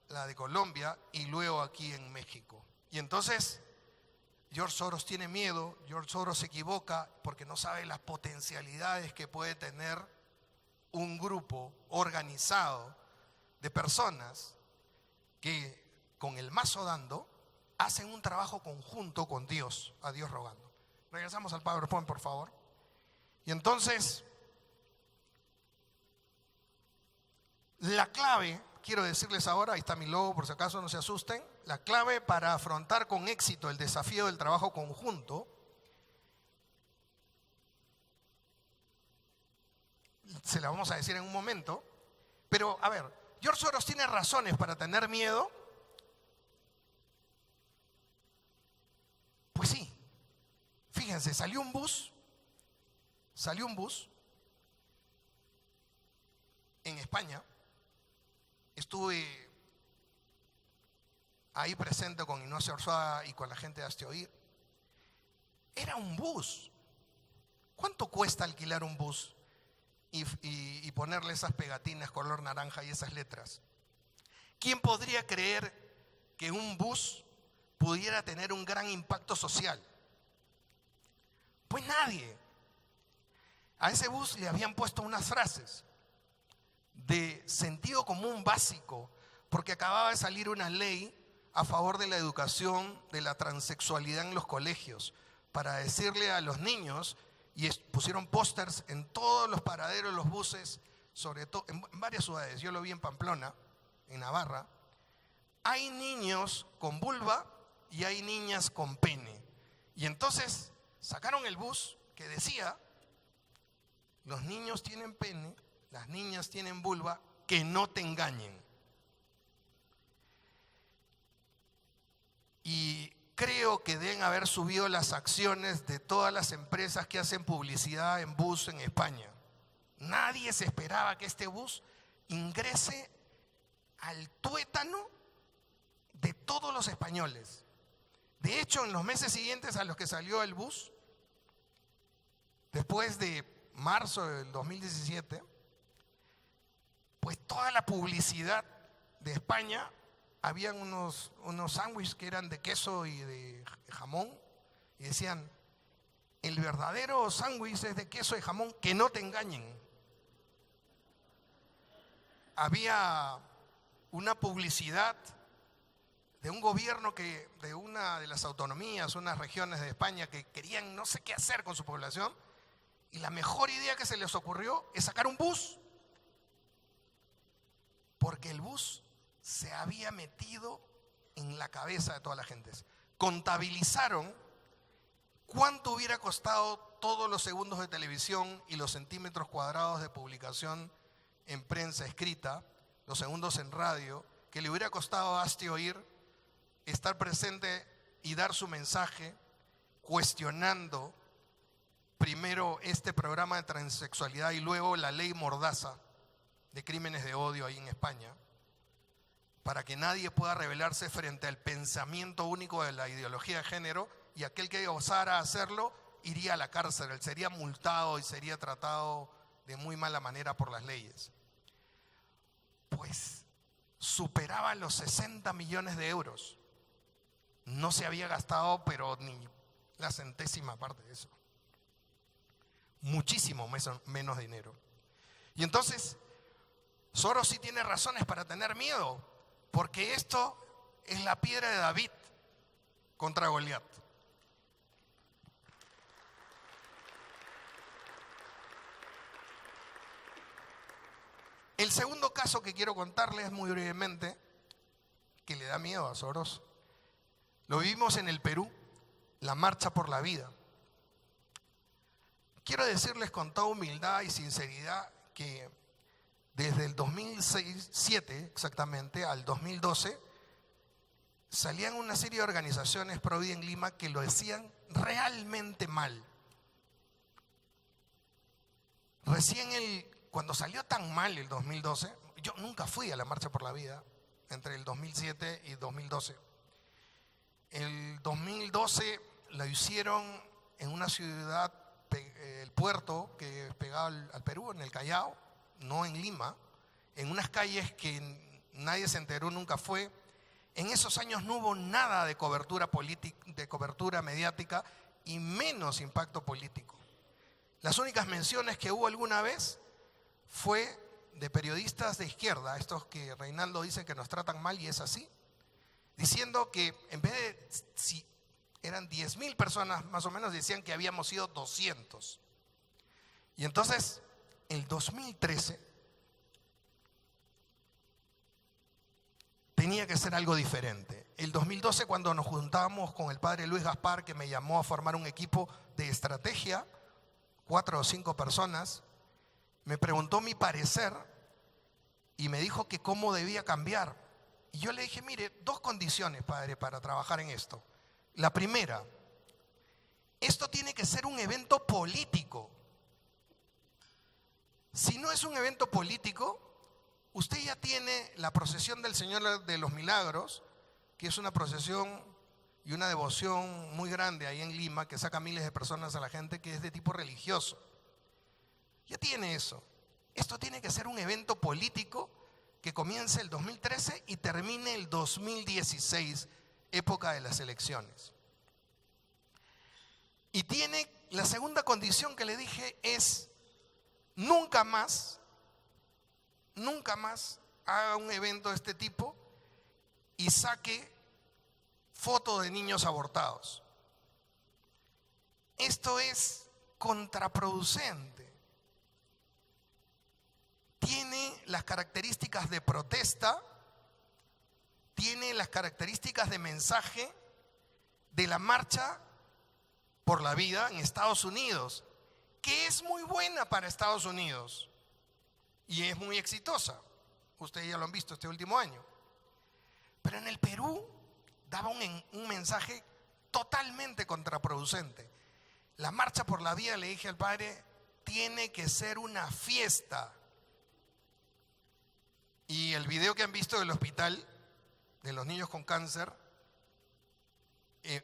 la de Colombia y luego aquí en México. Y entonces George Soros tiene miedo, George Soros se equivoca porque no sabe las potencialidades que puede tener un grupo organizado de personas que con el mazo dando hacen un trabajo conjunto con Dios, a Dios rogando. Regresamos al PowerPoint, por favor. Y entonces, la clave, quiero decirles ahora, ahí está mi logo por si acaso no se asusten, la clave para afrontar con éxito el desafío del trabajo conjunto se la vamos a decir en un momento, pero a ver, George Soros tiene razones para tener miedo. Pues sí, fíjense, salió un bus en España. Estuve ahí presente con Ignacio Orsua y con la gente de Hazte-Oír. Era un bus. ¿Cuánto cuesta alquilar un bus y ponerle esas pegatinas color naranja y esas letras? ¿Quién podría creer que un bus pudiera tener un gran impacto social? Pues nadie. A ese bus le habían puesto unas frases de sentido común básico, porque acababa de salir una ley a favor de la educación de la transexualidad en los colegios, para decirle a los niños, y pusieron pósters en todos los paraderos de los buses, sobre todo en varias ciudades. Yo lo vi en Pamplona, en Navarra. Hay niños con vulva y hay niñas con pene. Y entonces sacaron el bus que decía: los niños tienen pene, las niñas tienen vulva, que no te engañen. Y creo que deben haber subido las acciones de todas las empresas que hacen publicidad en bus en España. Nadie se esperaba que este bus ingrese al tuétano de todos los españoles. De hecho, en los meses siguientes a los que salió el bus, después de marzo del 2017, pues toda la publicidad de España, habían unos sándwiches que eran de queso y de jamón, y decían: el verdadero sándwich es de queso y jamón, que no te engañen. Había una publicidad de un gobierno de una de las autonomías, unas regiones de España que querían no sé qué hacer con su población, y la mejor idea que se les ocurrió es sacar un bus. porque el bus se había metido en la cabeza de toda la gente. Contabilizaron cuánto hubiera costado todos los segundos de televisión y los centímetros cuadrados de publicación en prensa escrita, los segundos en radio, que le hubiera costado a Asti Oír estar presente y dar su mensaje cuestionando primero este programa de transexualidad y luego la ley Mordaza de crímenes de odio ahí en España, para que nadie pueda rebelarse frente al pensamiento único de la ideología de género, y aquel que osara hacerlo iría a la cárcel, él sería multado y sería tratado de muy mala manera por las leyes. Pues superaba los 60 millones de euros. No se había gastado, pero ni la centésima parte de eso. Muchísimo menos dinero. Y entonces, Soros sí tiene razones para tener miedo, porque esto es la piedra de David contra Goliat. El segundo caso que quiero contarles muy brevemente, que le da miedo a Soros, lo vivimos en el Perú, la Marcha por la Vida. Quiero decirles con toda humildad y sinceridad que desde el 2007 exactamente al 2012 salían una serie de organizaciones pro vida en Lima que lo decían realmente mal. Cuando salió tan mal el 2012, yo nunca fui a la Marcha por la Vida entre el 2007 y 2012. El 2012 lo hicieron en una ciudad, el puerto que es pegado al Perú, en el Callao, no en Lima, en unas calles que nadie se enteró, nunca fue. En esos años no hubo nada de cobertura política, de cobertura mediática y menos impacto político. Las únicas menciones que hubo alguna vez fue de periodistas de izquierda, estos que Reinaldo dice que nos tratan mal, y es así, diciendo que en vez de, si eran 10.000 personas más o menos, decían que habíamos sido 200. Y entonces, el 2013 tenía que ser algo diferente. El 2012, cuando nos juntábamos con el padre Luis Gaspar, que me llamó a formar un equipo de estrategia, 4 o 5 personas, me preguntó mi parecer y me dijo que cómo debía cambiar. Y yo le dije, mire, 2 condiciones, padre, para trabajar en esto. La primera, esto tiene que ser un evento político. Si no es un evento político, usted ya tiene la procesión del Señor de los Milagros, que es una procesión y una devoción muy grande ahí en Lima, que saca miles de personas a la gente, que es de tipo religioso. Ya tiene eso. Esto tiene que ser un evento político que comience el 2013 y termine el 2016, época de las elecciones. Y tiene, la segunda condición que le dije es, nunca más haga un evento de este tipo y saque fotos de niños abortados. Esto es contraproducente. Tiene las características de protesta, tiene las características de mensaje de la Marcha por la Vida en Estados Unidos, que es muy buena para Estados Unidos y es muy exitosa. Ustedes ya lo han visto este último año. Pero en el Perú daba un mensaje totalmente contraproducente. La Marcha por la Vida, le dije al padre, tiene que ser una fiesta. Y el video que han visto del hospital de los niños con cáncer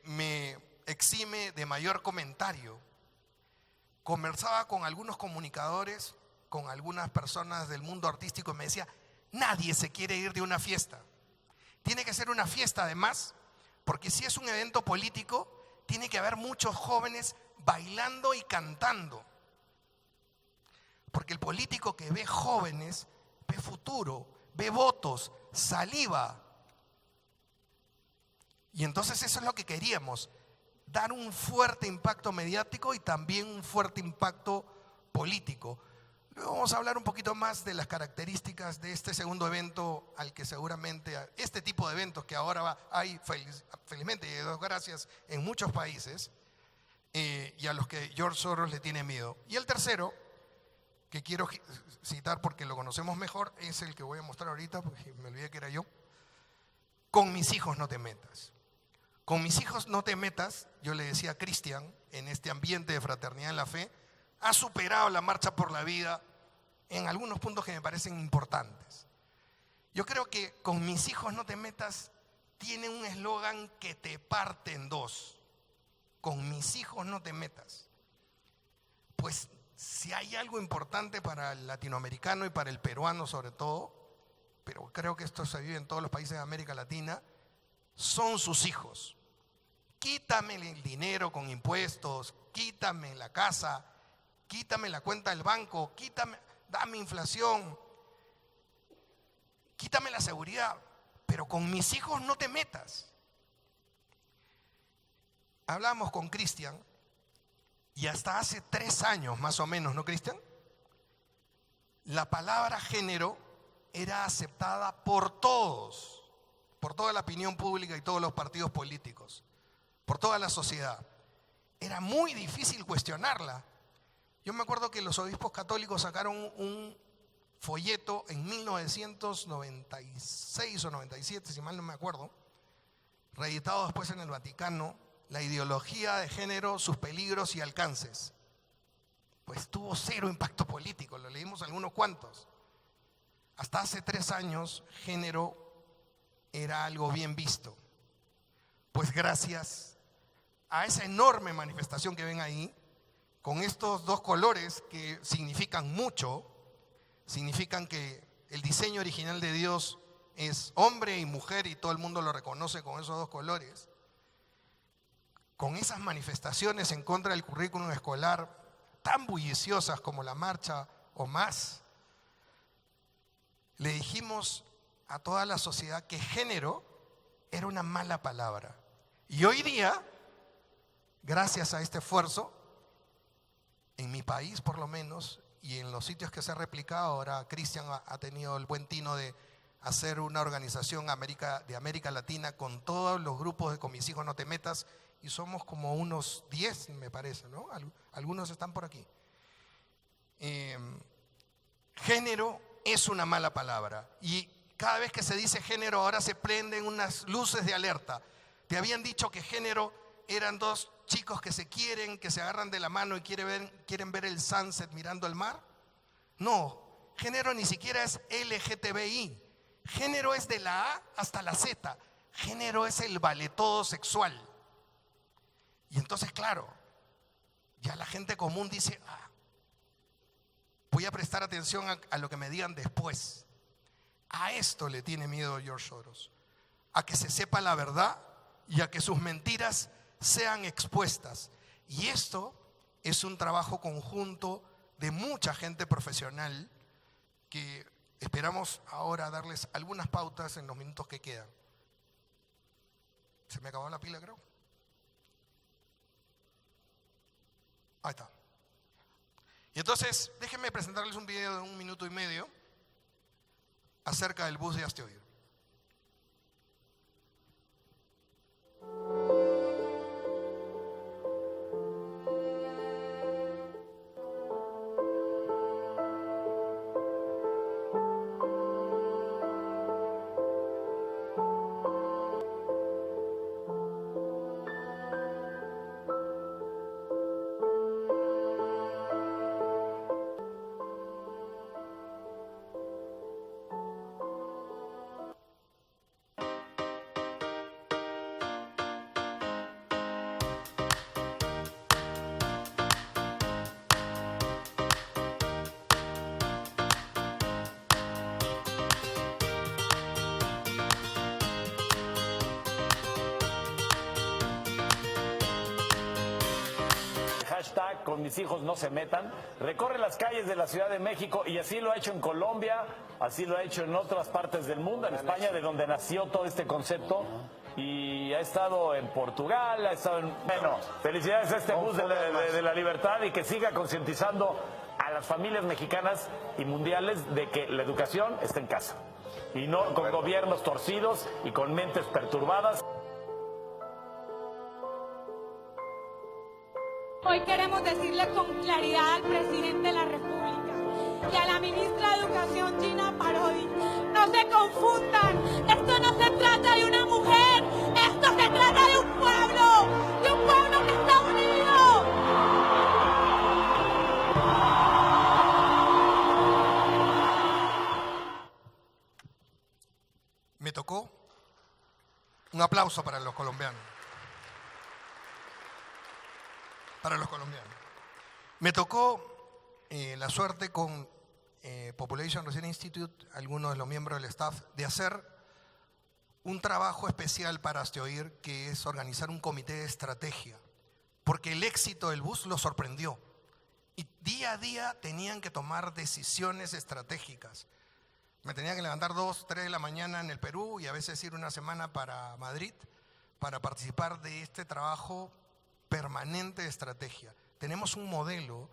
me exime de mayor comentario. Conversaba con algunos comunicadores, con algunas personas del mundo artístico, y me decía, nadie se quiere ir de una fiesta. Tiene que ser una fiesta además, porque si es un evento político, tiene que haber muchos jóvenes bailando y cantando. Porque el político que ve jóvenes, ve futuro, ve votos, saliva. Y entonces eso es lo que queríamos, dar un fuerte impacto mediático y también un fuerte impacto político. Luego vamos a hablar un poquito más de las características de este segundo evento, al que seguramente, este tipo de eventos que ahora hay, felizmente, y doy gracias, en muchos países, y a los que George Soros le tiene miedo. Y el tercero, que quiero citar porque lo conocemos mejor, es el que voy a mostrar ahorita, porque me olvidé que era yo. Con mis hijos no te metas. Con mis hijos no te metas, yo le decía a Cristian, en este ambiente de fraternidad en la fe, ha superado la marcha por la vida en algunos puntos que me parecen importantes. Yo creo que con mis hijos no te metas tiene un eslogan que te parte en dos. Con mis hijos no te metas. Pues si hay algo importante para el latinoamericano y para el peruano sobre todo, pero creo que esto se vive en todos los países de América Latina, son sus hijos. Quítame el dinero con impuestos, quítame la casa, quítame la cuenta del banco, dame inflación, quítame la seguridad, pero con mis hijos no te metas. Hablamos con Cristian y hasta hace 3 años más o menos, ¿no, Cristian? La palabra género era aceptada por todos, por toda la opinión pública y todos los partidos políticos, por toda la sociedad. Era muy difícil cuestionarla. Yo me acuerdo que los obispos católicos sacaron un folleto en 1996 o 97, si mal no me acuerdo, reeditado después en el Vaticano, la ideología de género, sus peligros y alcances. Pues tuvo 0 impacto político, lo leímos algunos cuantos. Hasta hace 3 años, género era algo bien visto. Pues gracias a esa enorme manifestación que ven ahí, con estos 2 colores que significan mucho, significan que el diseño original de Dios es hombre y mujer y todo el mundo lo reconoce con esos 2 colores. Con esas manifestaciones en contra del currículum escolar tan bulliciosas como la marcha o más, le dijimos a toda la sociedad que género era una mala palabra. Y hoy día, gracias a este esfuerzo, en mi país por lo menos, y en los sitios que se ha replicado, ahora Cristian ha tenido el buen tino de hacer una organización de América Latina con todos los grupos de Con mis hijos no te metas, y somos como unos 10, me parece, ¿no? Algunos están por aquí. Género es una mala palabra, y cada vez que se dice género ahora se prenden unas luces de alerta. Te habían dicho que género eran 2 chicos que se quieren, que se agarran de la mano y quieren ver el sunset mirando el mar. No, género ni siquiera es LGTBI. Género es de la A hasta la Z. Género es el vale todo sexual. Y entonces, claro, ya la gente común dice, voy a prestar atención a lo que me digan después. A esto le tiene miedo George Soros, a que se sepa la verdad y a que sus mentiras sean expuestas. Y esto es un trabajo conjunto de mucha gente profesional que esperamos ahora darles algunas pautas en los minutos que quedan. ¿Se me acabó la pila, creo? Ahí está. Y entonces, déjenme presentarles un video de 1 minuto y medio acerca del bus de Hazte Oír. Hashtag con mis hijos no se metan, recorre las calles de la Ciudad de México y así lo ha hecho en Colombia, así lo ha hecho en otras partes del mundo, en España, de donde nació todo este concepto. y ha estado en Portugal, ha estado en... Bueno, felicidades a este bus de la libertad y que siga concientizando a las familias mexicanas y mundiales de que la educación está en casa y no con gobiernos torcidos y con mentes perturbadas. Hoy queremos decirle con claridad al presidente de la República y a la ministra de Educación, Gina Parodi, no se confundan, esto no se trata de una mujer, esto se trata de un pueblo que está unido. Me tocó un aplauso para los colombianos. Para los colombianos. Me tocó la suerte con Population Research Institute, algunos de los miembros del staff, de hacer un trabajo especial para Hazte-Oír, que es organizar un comité de estrategia, porque el éxito del bus los sorprendió. Y día a día tenían que tomar decisiones estratégicas. Me tenía que levantar 2, 3 de la mañana en el Perú y a veces ir una semana para Madrid para participar de este trabajo permanente de estrategia. Tenemos un modelo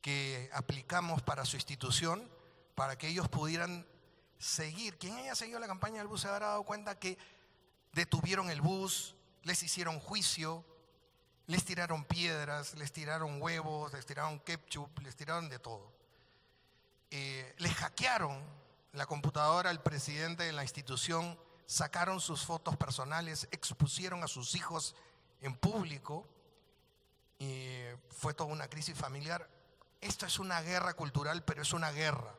que aplicamos para su institución para que ellos pudieran seguir. Quien haya seguido la campaña del bus se habrá dado cuenta que detuvieron el bus, les hicieron juicio, les tiraron piedras, les tiraron huevos, les tiraron ketchup, les tiraron de todo. Les hackearon la computadora al presidente de la institución, sacaron sus fotos personales, expusieron a sus hijos en público y fue toda una crisis familiar. Esto es una guerra cultural, pero es una guerra.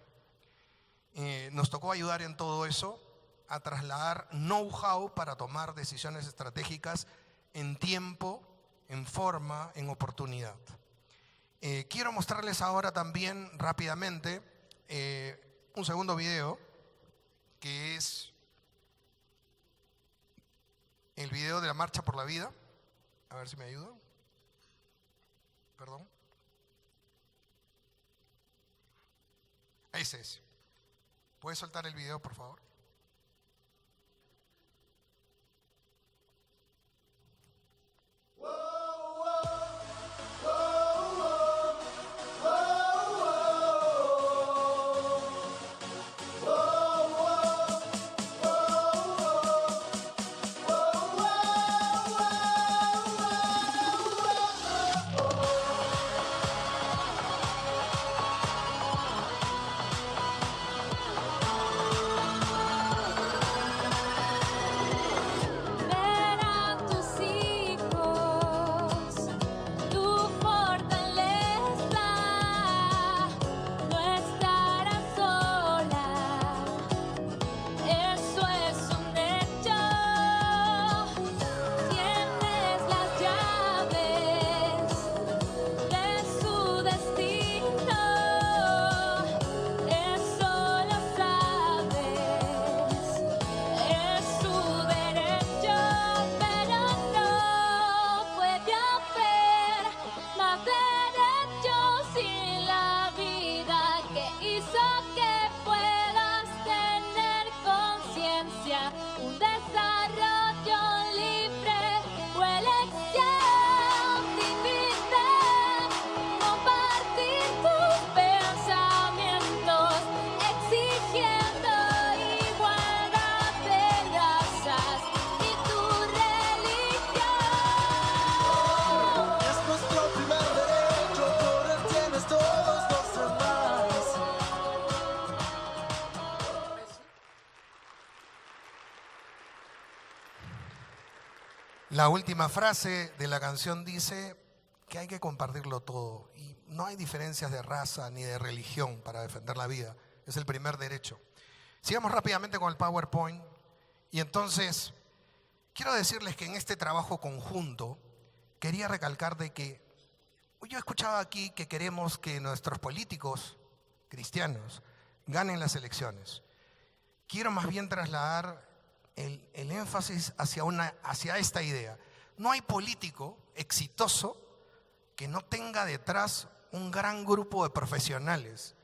Nos tocó ayudar en todo eso a trasladar know-how para tomar decisiones estratégicas en tiempo, en forma, en oportunidad. Quiero mostrarles ahora también rápidamente un segundo video, que es el video de la Marcha por la Vida. A ver si me ayuda. Perdón. Ese es. ¿Puedes soltar el video, por favor? La última frase de la canción dice que hay que compartirlo todo y no hay diferencias de raza ni de religión para defender la vida. Es el primer derecho. Sigamos rápidamente con el PowerPoint y entonces quiero decirles que en este trabajo conjunto quería recalcar de que yo escuchaba aquí que queremos que nuestros políticos cristianos ganen las elecciones. Quiero más bien trasladar el énfasis hacia esta idea. No hay político exitoso que no tenga detrás un gran grupo de profesionales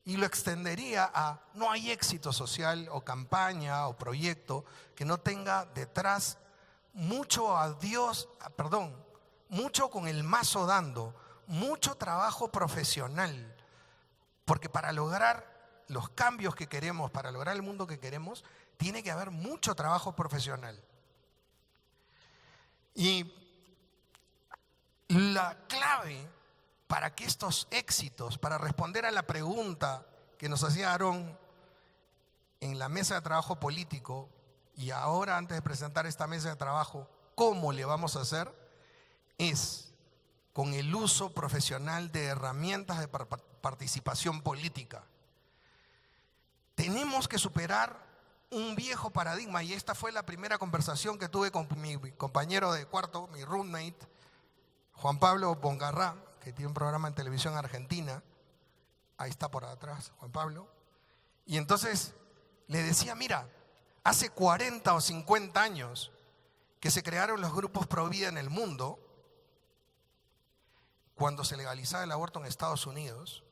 Y lo extendería a: no hay éxito social o campaña o proyecto que no tenga detrás mucho mucho con el mazo dando, mucho trabajo profesional. Porque para lograr los cambios que queremos, para lograr el mundo que queremos, tiene que haber mucho trabajo profesional. Y la clave para que estos éxitos, para responder a la pregunta que nos hacía Aarón en la mesa de trabajo político, y ahora antes de presentar esta mesa de trabajo, ¿cómo le vamos a hacer? Es con el uso profesional de herramientas de participación política. Tenemos que superar un viejo paradigma, y esta fue la primera conversación que tuve con mi compañero de cuarto, mi roommate, Juan Pablo Bongarrá, que tiene un programa en televisión argentina. Ahí está por atrás Juan Pablo. Y entonces le decía: mira, hace 40 o 50 años que se crearon los grupos pro vida en el mundo, cuando se legalizaba el aborto en Estados Unidos,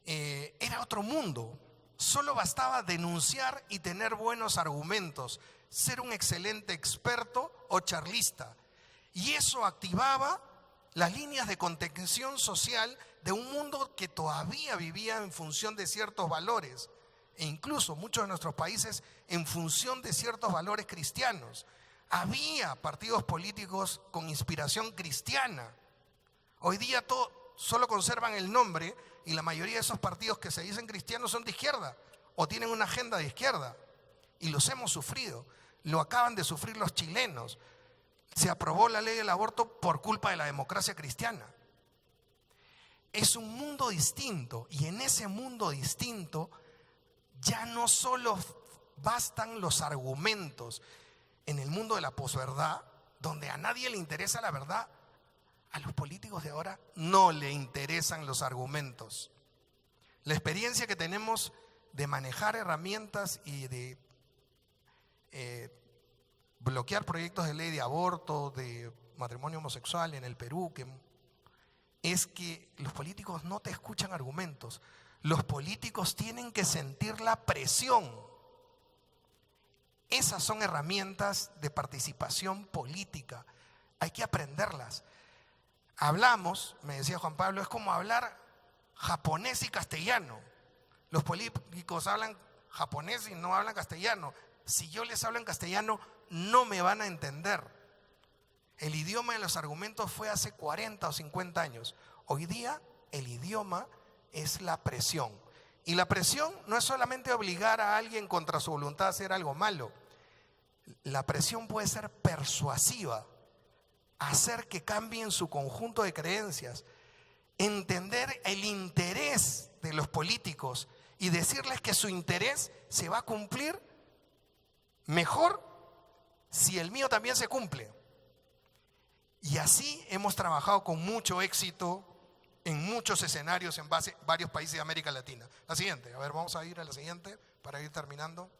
era otro mundo. Solo bastaba denunciar y tener buenos argumentos, ser un excelente experto o charlista. Y eso activaba las líneas de contención social de un mundo que todavía vivía en función de ciertos valores, e incluso muchos de nuestros países en función de ciertos valores cristianos. Había partidos políticos con inspiración cristiana. Hoy día solo conservan el nombre, y la mayoría de esos partidos que se dicen cristianos son de izquierda o tienen una agenda de izquierda, y los hemos sufrido. Lo acaban de sufrir los chilenos. Se aprobó la ley del aborto por culpa de la democracia cristiana. Es un mundo distinto, y en ese mundo distinto ya no solo bastan los argumentos. En el mundo de la posverdad, donde a nadie le interesa la verdad, a los políticos de ahora no le interesan los argumentos. La experiencia que tenemos de manejar herramientas y de bloquear proyectos de ley de aborto, de matrimonio homosexual en el Perú, es que los políticos no te escuchan argumentos. Los políticos tienen que sentir la presión. Esas son herramientas de participación política. Hay que aprenderlas. Hablamos, me decía Juan Pablo, es como hablar japonés y castellano. Los políticos hablan japonés y no hablan castellano. Si yo les hablo en castellano, no me van a entender. El idioma de los argumentos fue hace 40 o 50 años. Hoy día el idioma es la presión. Y la presión no es solamente obligar a alguien contra su voluntad a hacer algo malo. La presión puede ser persuasiva, hacer que cambien su conjunto de creencias, entender el interés de los políticos y decirles que su interés se va a cumplir mejor si el mío también se cumple. Y así hemos trabajado con mucho éxito en muchos escenarios en varios países de América Latina. La siguiente, a ver, vamos a ir a la siguiente para ir terminando.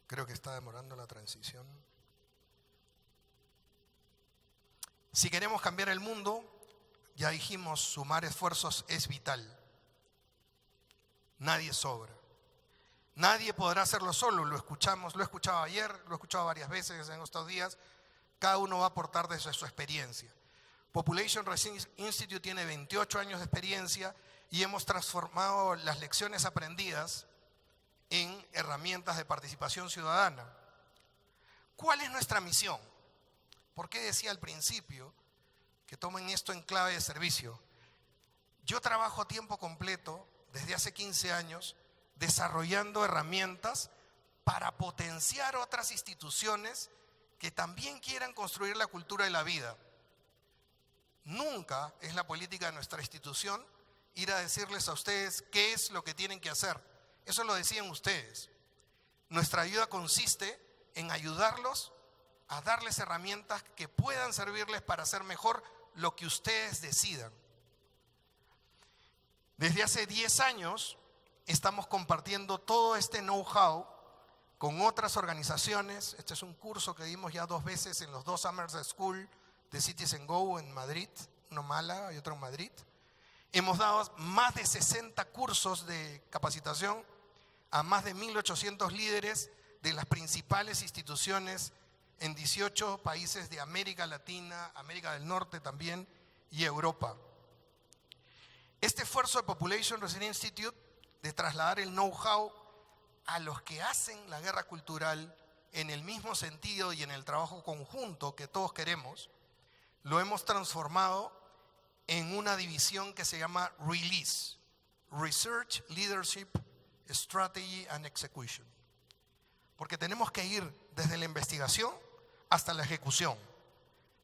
Creo que está demorando la transición. Si queremos cambiar el mundo, ya dijimos, sumar esfuerzos es vital. Nadie sobra. Nadie podrá hacerlo solo. Lo he escuchado ayer, lo he escuchado varias veces en estos días. Cada uno va a aportar desde su experiencia. Population Research Institute tiene 28 años de experiencia y hemos transformado las lecciones aprendidas en herramientas de participación ciudadana. ¿Cuál es nuestra misión? ¿Por qué decía al principio que tomen esto en clave de servicio? Yo trabajo a tiempo completo desde hace 15 años desarrollando herramientas para potenciar otras instituciones que también quieran construir la cultura de la vida. Nunca es la política de nuestra institución ir a decirles a ustedes qué es lo que tienen que hacer. Eso lo decían ustedes. Nuestra ayuda consiste en ayudarlos a darles herramientas que puedan servirles para hacer mejor lo que ustedes decidan. Desde hace 10 años estamos compartiendo todo este know-how con otras organizaciones. Este es un curso que dimos ya 2 veces en los 2 Summers School de Citizen Go en Madrid, uno en Málaga y otro en Madrid. Hemos dado más de 60 cursos de capacitación a más de 1.800 líderes de las principales instituciones en 18 países de América Latina, América del Norte también y Europa. Este esfuerzo de Population Resilience Institute de trasladar el know-how a los que hacen la guerra cultural en el mismo sentido y en el trabajo conjunto que todos queremos, lo hemos transformado en una división que se llama RELEASE, Research, Leadership, Strategy and Execution. Porque tenemos que ir desde la investigación hasta la ejecución,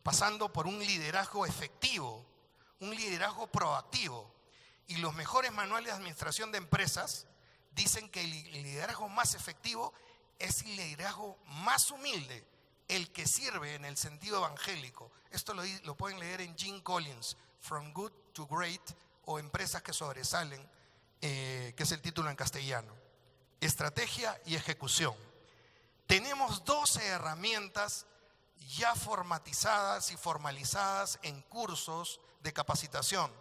pasando por un liderazgo efectivo, un liderazgo proactivo. Y los mejores manuales de administración de empresas dicen que el liderazgo más efectivo es el liderazgo más humilde, el que sirve en el sentido evangélico. Esto lo pueden leer en Jim Collins, From Good to Great, o Empresas que sobresalen, que es el título en castellano. Estrategia y ejecución. Tenemos 12 herramientas ya formatizadas y formalizadas en cursos de capacitación.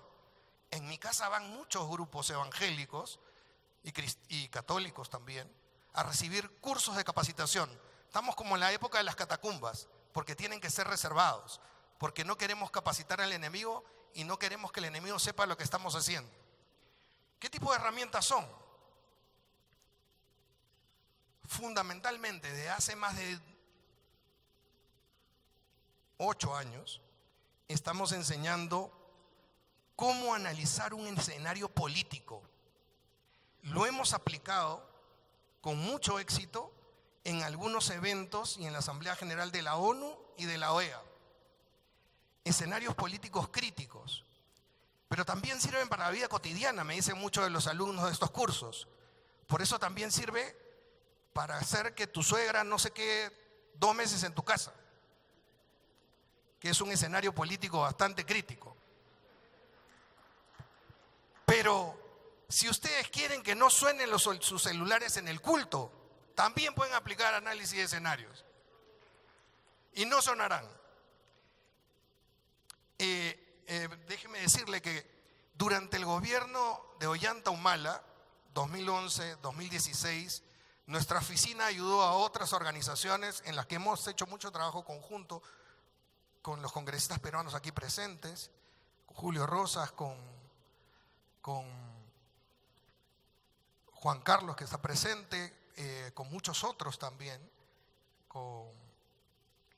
En mi casa van muchos grupos evangélicos y católicos también a recibir cursos de capacitación. Estamos como en la época de las catacumbas, porque tienen que ser reservados, porque no queremos capacitar al enemigo y no queremos que el enemigo sepa lo que estamos haciendo. ¿Qué tipo de herramientas son? Fundamentalmente, de hace más de 8 años, estamos enseñando cómo analizar un escenario político. Lo hemos aplicado con mucho éxito en algunos eventos y en la Asamblea General de la ONU y de la OEA. Escenarios políticos críticos, pero también sirven para la vida cotidiana, me dicen muchos de los alumnos de estos cursos. Por eso también sirve para hacer que tu suegra no se quede 2 meses en tu casa, que es un escenario político bastante crítico. Pero si ustedes quieren que no suenen sus celulares en el culto, también pueden aplicar análisis de escenarios y no sonarán. Déjeme decirle que durante el gobierno de Ollanta Humala, 2011-2016, nuestra oficina ayudó a otras organizaciones en las que hemos hecho mucho trabajo conjunto con los congresistas peruanos aquí presentes, con Julio Rosas, con Juan Carlos, que está presente, con muchos otros también, con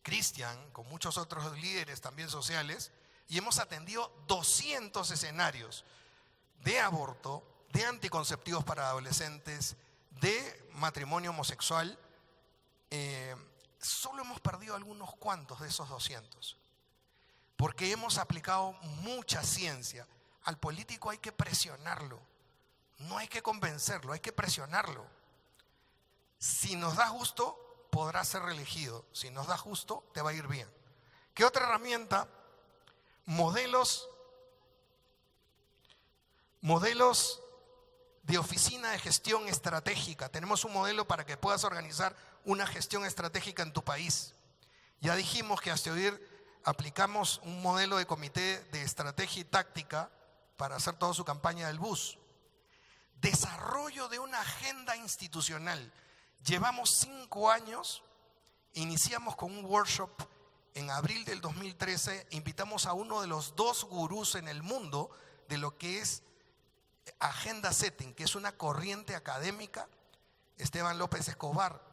Cristian, con muchos otros líderes también sociales, y hemos atendido 200 escenarios de aborto, de anticonceptivos para adolescentes, de matrimonio homosexual. Solo hemos perdido algunos cuantos de esos 200, porque hemos aplicado mucha ciencia. Al político hay que presionarlo, no hay que convencerlo, hay que presionarlo. Si nos da gusto, podrá ser reelegido. Si nos da gusto, te va a ir bien. ¿Qué otra herramienta? Modelos de oficina de gestión estratégica. Tenemos un modelo para que puedas organizar una gestión estratégica en tu país. Ya dijimos que hasta hoy aplicamos un modelo de comité de estrategia y táctica para hacer toda su campaña del bus. Desarrollo de una agenda institucional. Llevamos 5 años, iniciamos con un workshop en abril del 2013, invitamos a uno de los 2 gurús en el mundo de lo que es agenda setting, que es una corriente académica, Esteban López Escobar,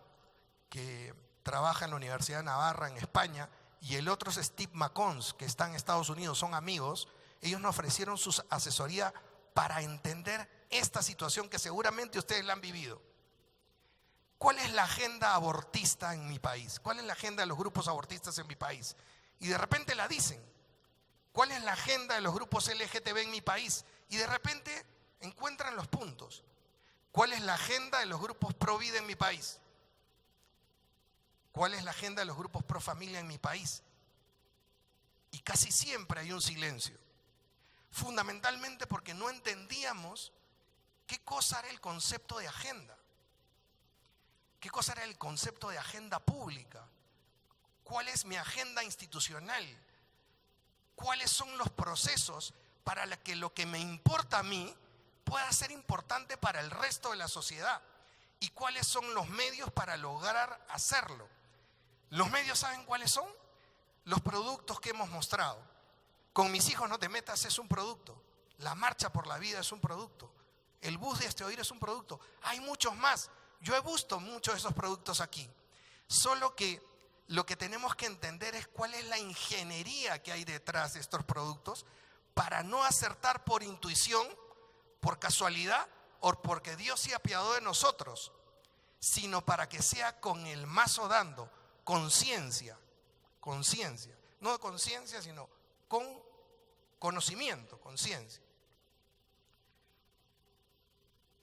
que trabaja en la Universidad de Navarra en España, y el otro es Steve McCombs, que está en Estados Unidos, son amigos. Ellos nos ofrecieron su asesoría para entender esta situación que seguramente ustedes la han vivido. ¿Cuál es la agenda abortista en mi país? ¿Cuál es la agenda de los grupos abortistas en mi país? Y de repente la dicen. ¿Cuál es la agenda de los grupos LGTB en mi país? Y de repente encuentran los puntos. ¿Cuál es la agenda de los grupos pro vida en mi país? ¿Cuál es la agenda de los grupos pro familia en mi país? Y casi siempre hay un silencio. Fundamentalmente porque no entendíamos ¿Qué cosa era el concepto de agenda? ¿Qué cosa era el concepto de agenda pública? ¿Cuál es mi agenda institucional? ¿Cuáles son los procesos para que lo que me importa a mí pueda ser importante para el resto de la sociedad? ¿Y cuáles son los medios para lograr hacerlo? ¿Los medios saben cuáles son? Los productos que hemos mostrado. Con mis hijos no te metas es un producto. La marcha por la vida es un producto. El bus de Este Oír es un producto. Hay muchos más. Yo he visto muchos de esos productos aquí. Solo que lo que tenemos que entender es cuál es la ingeniería que hay detrás de estos productos para no acertar por intuición, por casualidad o porque Dios se apiadó de nosotros, sino para que sea con el mazo dando, conciencia, no de conciencia, sino con conocimiento, conciencia.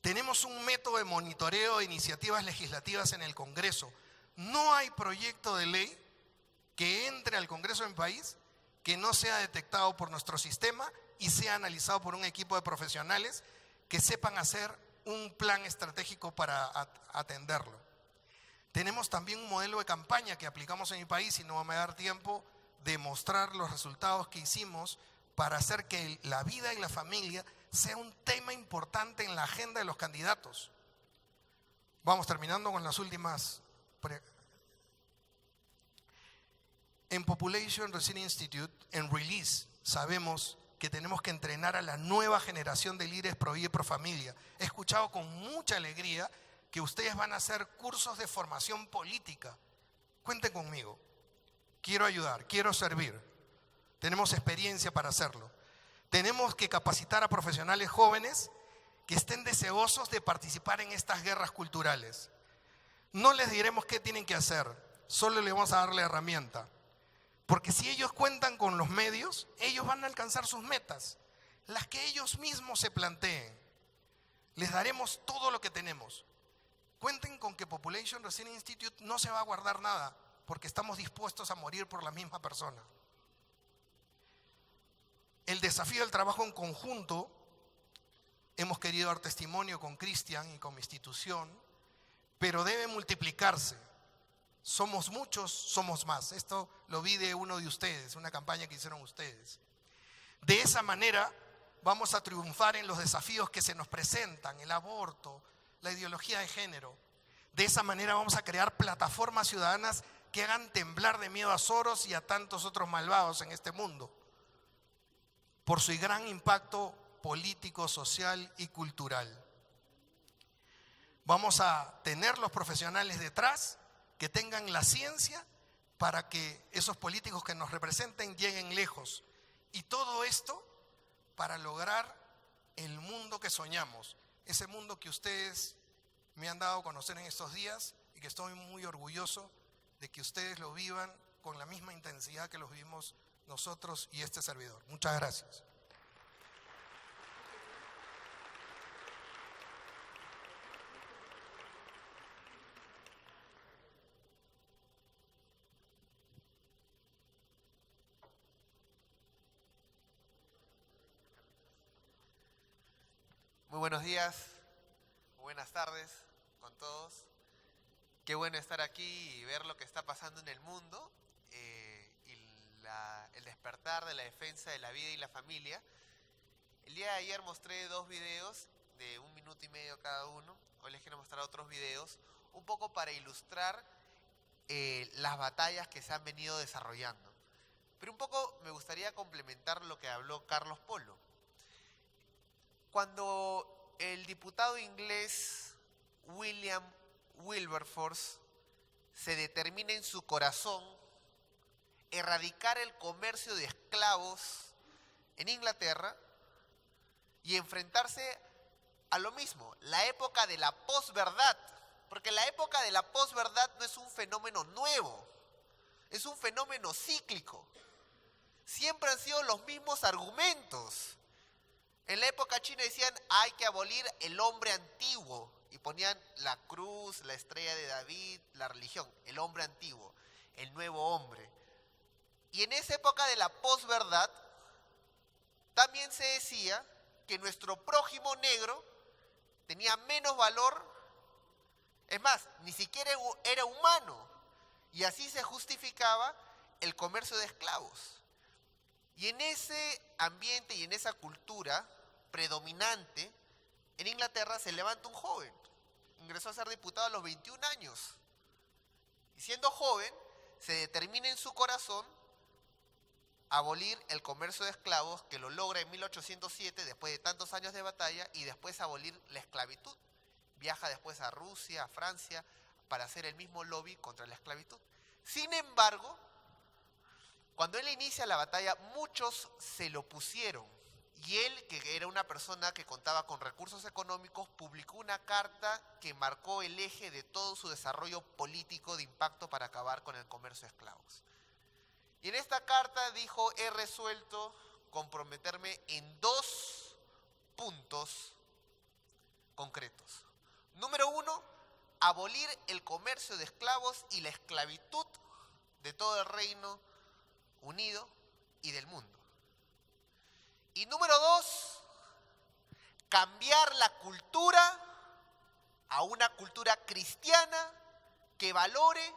Tenemos un método de monitoreo de iniciativas legislativas en el Congreso. No hay proyecto de ley que entre al Congreso de mi país que no sea detectado por nuestro sistema y sea analizado por un equipo de profesionales que sepan hacer un plan estratégico para atenderlo. Tenemos también un modelo de campaña que aplicamos en mi país y no me va a dar tiempo de mostrar los resultados que hicimos para hacer que la vida y la familia sea un tema importante en la agenda de los candidatos. Vamos terminando con las últimas. En Population Research Institute, en Release, sabemos que tenemos que entrenar a la nueva generación de líderes pro vida y pro familia. He escuchado con mucha alegría que ustedes van a hacer cursos de formación política. Cuenten conmigo. Quiero ayudar, quiero servir. Tenemos experiencia para hacerlo. Tenemos que capacitar a profesionales jóvenes que estén deseosos de participar en estas guerras culturales. No les diremos qué tienen que hacer, solo les vamos a dar la herramienta. Porque si ellos cuentan con los medios, ellos van a alcanzar sus metas, las que ellos mismos se planteen. Les daremos todo lo que tenemos. Cuenten con que Population Research Institute no se va a guardar nada, porque estamos dispuestos a morir por la misma persona. El desafío del trabajo en conjunto, hemos querido dar testimonio con Cristian y con mi institución, pero debe multiplicarse. Somos muchos, somos más. Esto lo vi de uno de ustedes, una campaña que hicieron ustedes. De esa manera vamos a triunfar en los desafíos que se nos presentan, el aborto, la ideología de género. De esa manera vamos a crear plataformas ciudadanas que hagan temblar de miedo a Soros y a tantos otros malvados en este mundo, por su gran impacto político, social y cultural. Vamos a tener los profesionales detrás que tengan la ciencia para que esos políticos que nos representen lleguen lejos. Y todo esto para lograr el mundo que soñamos, ese mundo que ustedes me han dado a conocer en estos días y que estoy muy orgulloso de que ustedes lo vivan con la misma intensidad que lo vivimos nosotros y este servidor. Muchas gracias. Muy buenos días, buenas tardes con todos. Qué bueno estar aquí y ver lo que está pasando en el mundo y el despertar de la defensa de la vida y la familia. El día de ayer mostré 2 videos de 1 minuto y medio cada uno. Hoy les quiero mostrar otros videos, un poco para ilustrar las batallas que se han venido desarrollando. Pero un poco me gustaría complementar lo que habló Carlos Polo. Cuando el diputado inglés William Wilberforce se determina en su corazón erradicar el comercio de esclavos en Inglaterra y enfrentarse a lo mismo, la época de la posverdad, porque la época de la posverdad no es un fenómeno nuevo, es un fenómeno cíclico. Siempre han sido los mismos argumentos. En la época china decían, hay que abolir el hombre antiguo. Y ponían la cruz, la estrella de David, la religión, el hombre antiguo, el nuevo hombre. Y en esa época de la posverdad, también se decía que nuestro prójimo negro tenía menos valor, es más, ni siquiera era humano, y así se justificaba el comercio de esclavos. Y en ese ambiente y en esa cultura predominante, en Inglaterra se levanta un joven, ingresó a ser diputado a los 21 años, y siendo joven, se determina en su corazón abolir el comercio de esclavos, que lo logra en 1807, después de tantos años de batalla, y después abolir la esclavitud. Viaja después a Rusia, a Francia, para hacer el mismo lobby contra la esclavitud. Sin embargo, cuando él inicia la batalla, muchos se lo opusieron, y él, que era una persona que contaba con recursos económicos, publicó una carta que marcó el eje de todo su desarrollo político de impacto para acabar con el comercio de esclavos. Y en esta carta dijo: he resuelto comprometerme en 2 puntos concretos. Número 1, abolir el comercio de esclavos y la esclavitud de todo el Reino Unido y del mundo. Y número 2, cambiar la cultura a una cultura cristiana que valore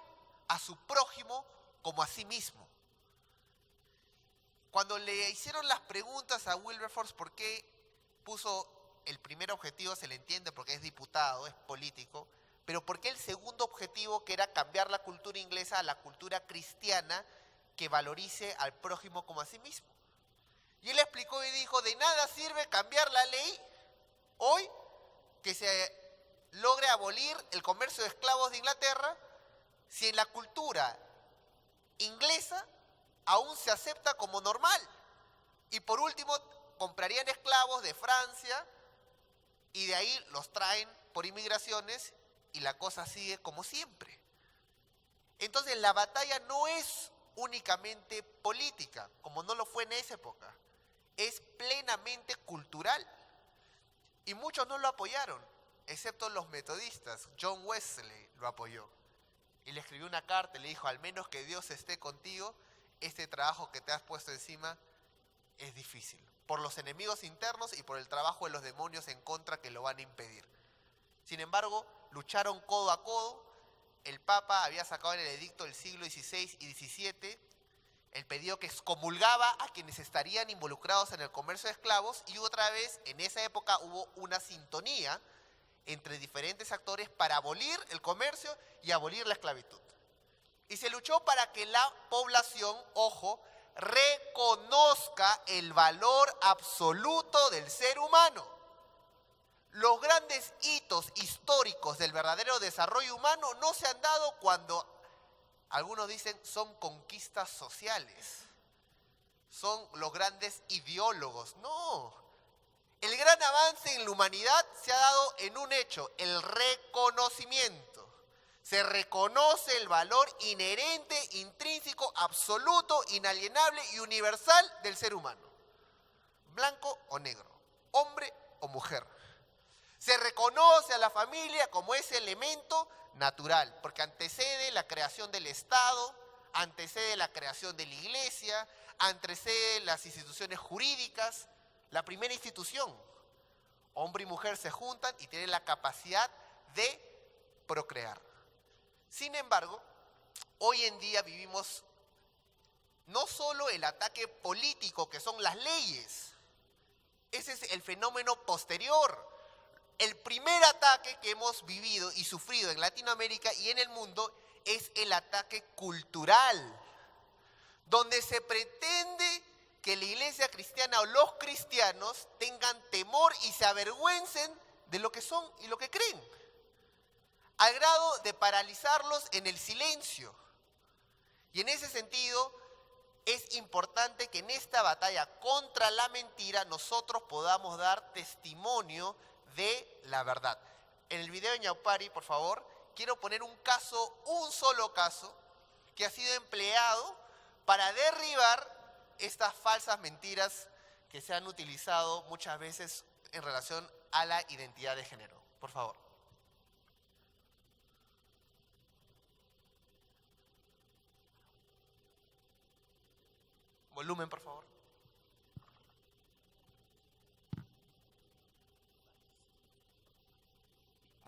a su prójimo como a sí mismo. Cuando le hicieron las preguntas a Wilberforce por qué puso el primer objetivo, se le entiende porque es diputado, es político, pero por qué el segundo objetivo, que era cambiar la cultura inglesa a la cultura cristiana que valorice al prójimo como a sí mismo. Y él explicó y dijo: de nada sirve cambiar la ley hoy que se logre abolir el comercio de esclavos de Inglaterra si en la cultura inglesa aún se acepta como normal. Y por último, comprarían esclavos de Francia y de ahí los traen por inmigraciones y la cosa sigue como siempre. Entonces la batalla no es únicamente política, como no lo fue en esa época, es plenamente cultural. Y muchos no lo apoyaron, excepto los metodistas. John Wesley lo apoyó y le escribió una carta y le dijo: al menos que Dios esté contigo, este trabajo que te has puesto encima es difícil, por los enemigos internos y por el trabajo de los demonios en contra que lo van a impedir. Sin embargo, lucharon codo a codo. El Papa había sacado en el edicto del siglo XVI y XVII el pedido que excomulgaba a quienes estarían involucrados en el comercio de esclavos, y otra vez en esa época hubo una sintonía entre diferentes actores para abolir el comercio y abolir la esclavitud. Y se luchó para que la población, ojo, reconozca el valor absoluto del ser humano. Los grandes hitos históricos del verdadero desarrollo humano no se han dado cuando algunos dicen son conquistas sociales, son los grandes ideólogos. No, el gran avance en la humanidad se ha dado en un hecho: el reconocimiento. Se reconoce el valor inherente, intrínseco, absoluto, inalienable y universal del ser humano. Blanco o negro, hombre o mujer. Se reconoce a la familia como ese elemento natural, porque antecede la creación del Estado, antecede la creación de la Iglesia, antecede las instituciones jurídicas. La primera institución, hombre y mujer se juntan y tienen la capacidad de procrear. Sin embargo, hoy en día vivimos no solo el ataque político, que son las leyes. Ese es el fenómeno posterior. El primer ataque que hemos vivido y sufrido en Latinoamérica y en el mundo es el ataque cultural, donde se pretende que la iglesia cristiana o los cristianos tengan temor y se avergüencen de lo que son y lo que creen, al grado de paralizarlos en el silencio. Y en ese sentido es importante que en esta batalla contra la mentira nosotros podamos dar testimonio de la verdad. En el video de Ñaupari, por favor, quiero poner un caso, un solo caso, que ha sido empleado para derribar estas falsas mentiras que se han utilizado muchas veces en relación a la identidad de género. Por favor. Volumen, por favor.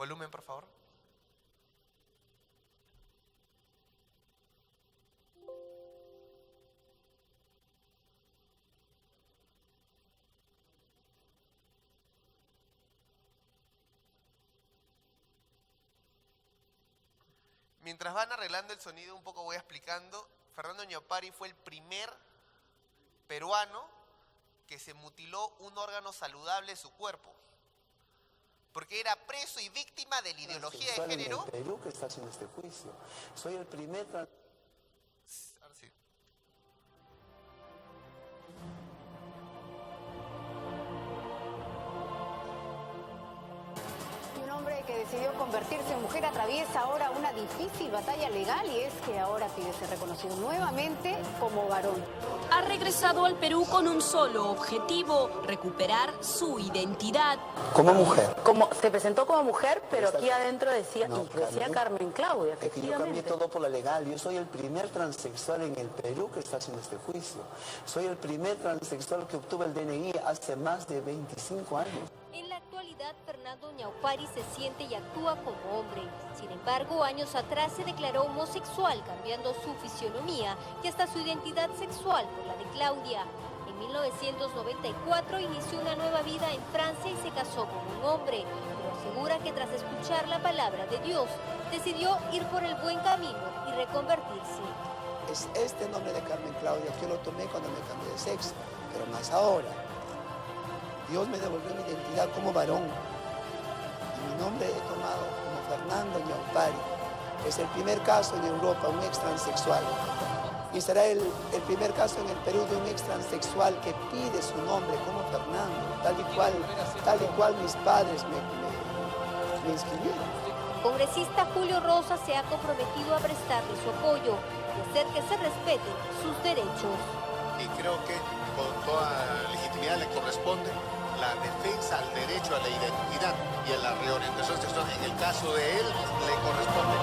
Volumen, por favor. Mientras van arreglando el sonido, un poco voy explicando. Fernando Ñaupari fue el primer peruano que se mutiló un órgano saludable de su cuerpo, porque era preso y víctima de la ideología de género. En el Perú que está haciendo este juicio. Soy el primer... Ahora sí. Un hombre que decidió convertirse en mujer atraviesa ahora una difícil batalla legal y es que ahora pide ser reconocido nuevamente como varón. Ha regresado al Perú con un solo objetivo: recuperar su identidad. Como mujer. Se presentó como mujer, pero aquí adentro decía, No, decía Carmen Claudia, Es que yo cambié efectivamente. todo por la legal. Yo soy el primer transexual en el Perú que está haciendo este juicio. Soy el primer transexual que obtuvo el DNI hace más de 25 años. En la actualidad, Fernando Ñaupari se siente y actúa como hombre. Sin embargo, años atrás se declaró homosexual, cambiando su fisionomía y hasta su identidad sexual por la de Claudia. En 1994 inició una nueva vida en Francia y se casó con un hombre, pero asegura que tras escuchar la palabra de Dios, decidió ir por el buen camino y reconvertirse. Es este nombre de Carmen Claudia que yo lo tomé cuando me cambié de sexo, pero más ahora. Dios me devolvió mi identidad como varón y mi nombre he tomado como Fernando Ñaupari. Es el primer caso en Europa, un ex transexual. Y será el primer caso en el Perú de un ex transexual que pide su nombre como Fernando, tal y cual mis padres me inscribieron. El congresista Julio Rosa se ha comprometido a prestarle su apoyo y hacer que se respeten sus derechos. Y creo que con toda legitimidad le corresponde la defensa al derecho a la identidad y a la reorientación sexual. En el caso de él, le corresponde.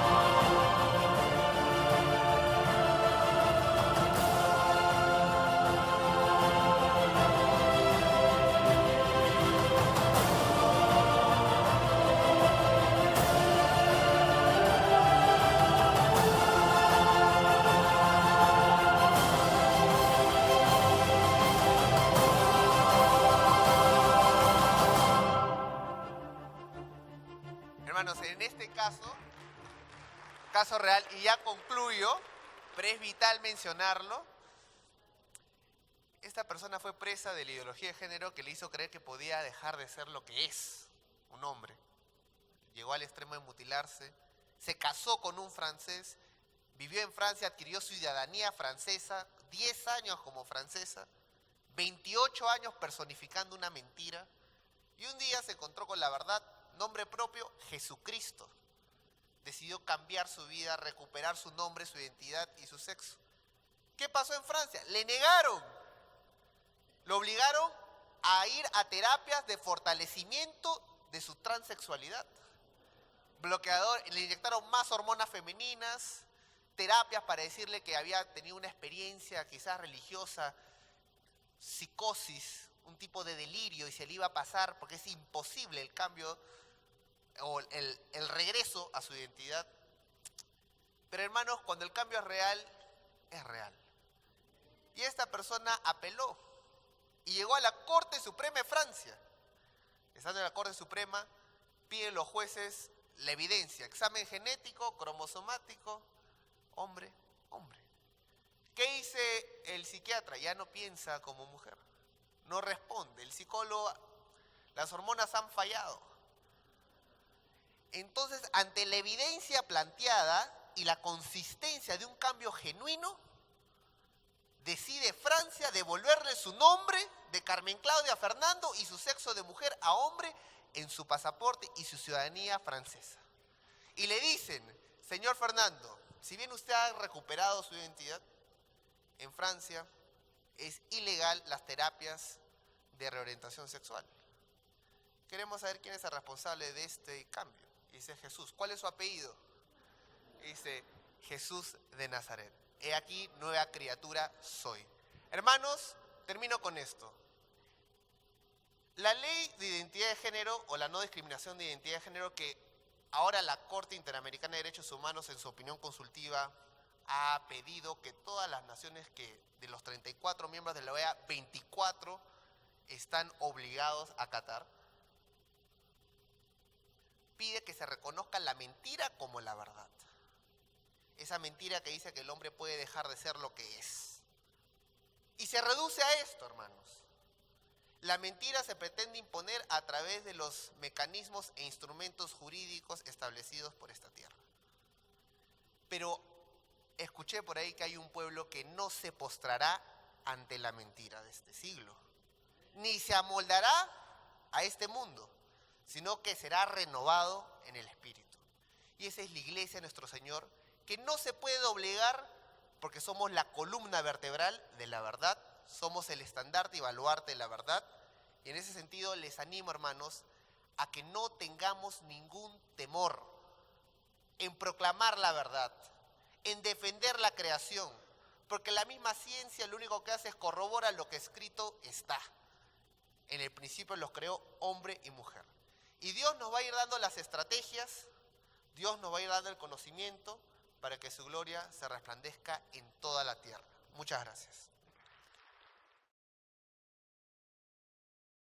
Hermanos, en este caso real, y ya concluyo, pero es vital mencionarlo, esta persona fue presa de la ideología de género que le hizo creer que podía dejar de ser lo que es, un hombre. Llegó al extremo de mutilarse, se casó con un francés, vivió en Francia, adquirió ciudadanía francesa, 10 años como francesa, 28 años personificando una mentira, y un día se encontró con la verdad, nombre propio, Jesucristo. Decidió cambiar su vida, recuperar su nombre, su identidad y su sexo. ¿Qué pasó en Francia? Le negaron. Lo obligaron a ir a terapias de fortalecimiento de su transexualidad. Bloqueador, le inyectaron más hormonas femeninas, terapias para decirle que había tenido una experiencia quizás religiosa, psicosis, un tipo de delirio y se le iba a pasar porque es imposible el cambio o el regreso a su identidad. Pero hermanos, cuando el cambio es real, es real. Y esta persona apeló y llegó a la Corte Suprema de Francia. Estando en la Corte Suprema, piden los jueces la evidencia, examen genético, cromosomático, hombre, hombre. ¿Qué dice el psiquiatra? Ya no piensa como mujer, no responde. El psicólogo, las hormonas han fallado. Entonces, ante la evidencia planteada y la consistencia de un cambio genuino, decide Francia devolverle su nombre de Carmen Claudia a Fernando y su sexo de mujer a hombre en su pasaporte y su ciudadanía francesa. Y le dicen, señor Fernando, si bien usted ha recuperado su identidad, en Francia es ilegal las terapias de reorientación sexual. Queremos saber quién es el responsable de este cambio. Dice Jesús. ¿Cuál es su apellido? Dice Jesús de Nazaret. He aquí, nueva criatura soy. Hermanos, termino con esto. La ley de identidad de género o la no discriminación de identidad de género que Ahora la Corte Interamericana de Derechos Humanos, en su opinión consultiva, ha pedido que todas las naciones que de los 34 miembros de la OEA, 24 están obligados a acatar. Pide que se reconozca la mentira como la verdad. Esa mentira que dice que el hombre puede dejar de ser lo que es. Y se reduce a esto, hermanos. La mentira se pretende imponer a través de los mecanismos e instrumentos jurídicos establecidos por esta tierra. Pero escuché por ahí que hay un pueblo que no se postrará ante la mentira de este siglo, ni se amoldará a este mundo, sino que será renovado en el espíritu. Y esa es la iglesia de nuestro Señor, que no se puede doblegar porque somos la columna vertebral de la verdad, somos el estandarte y baluarte de la verdad. Y en ese sentido les animo, hermanos, a que no tengamos ningún temor en proclamar la verdad, en defender la creación, porque la misma ciencia lo único que hace es corroborar lo que escrito está. En el principio los creó hombre y mujer. Y Dios nos va a ir dando las estrategias, Dios nos va a ir dando el conocimiento para que su gloria se resplandezca en toda la tierra. Muchas gracias.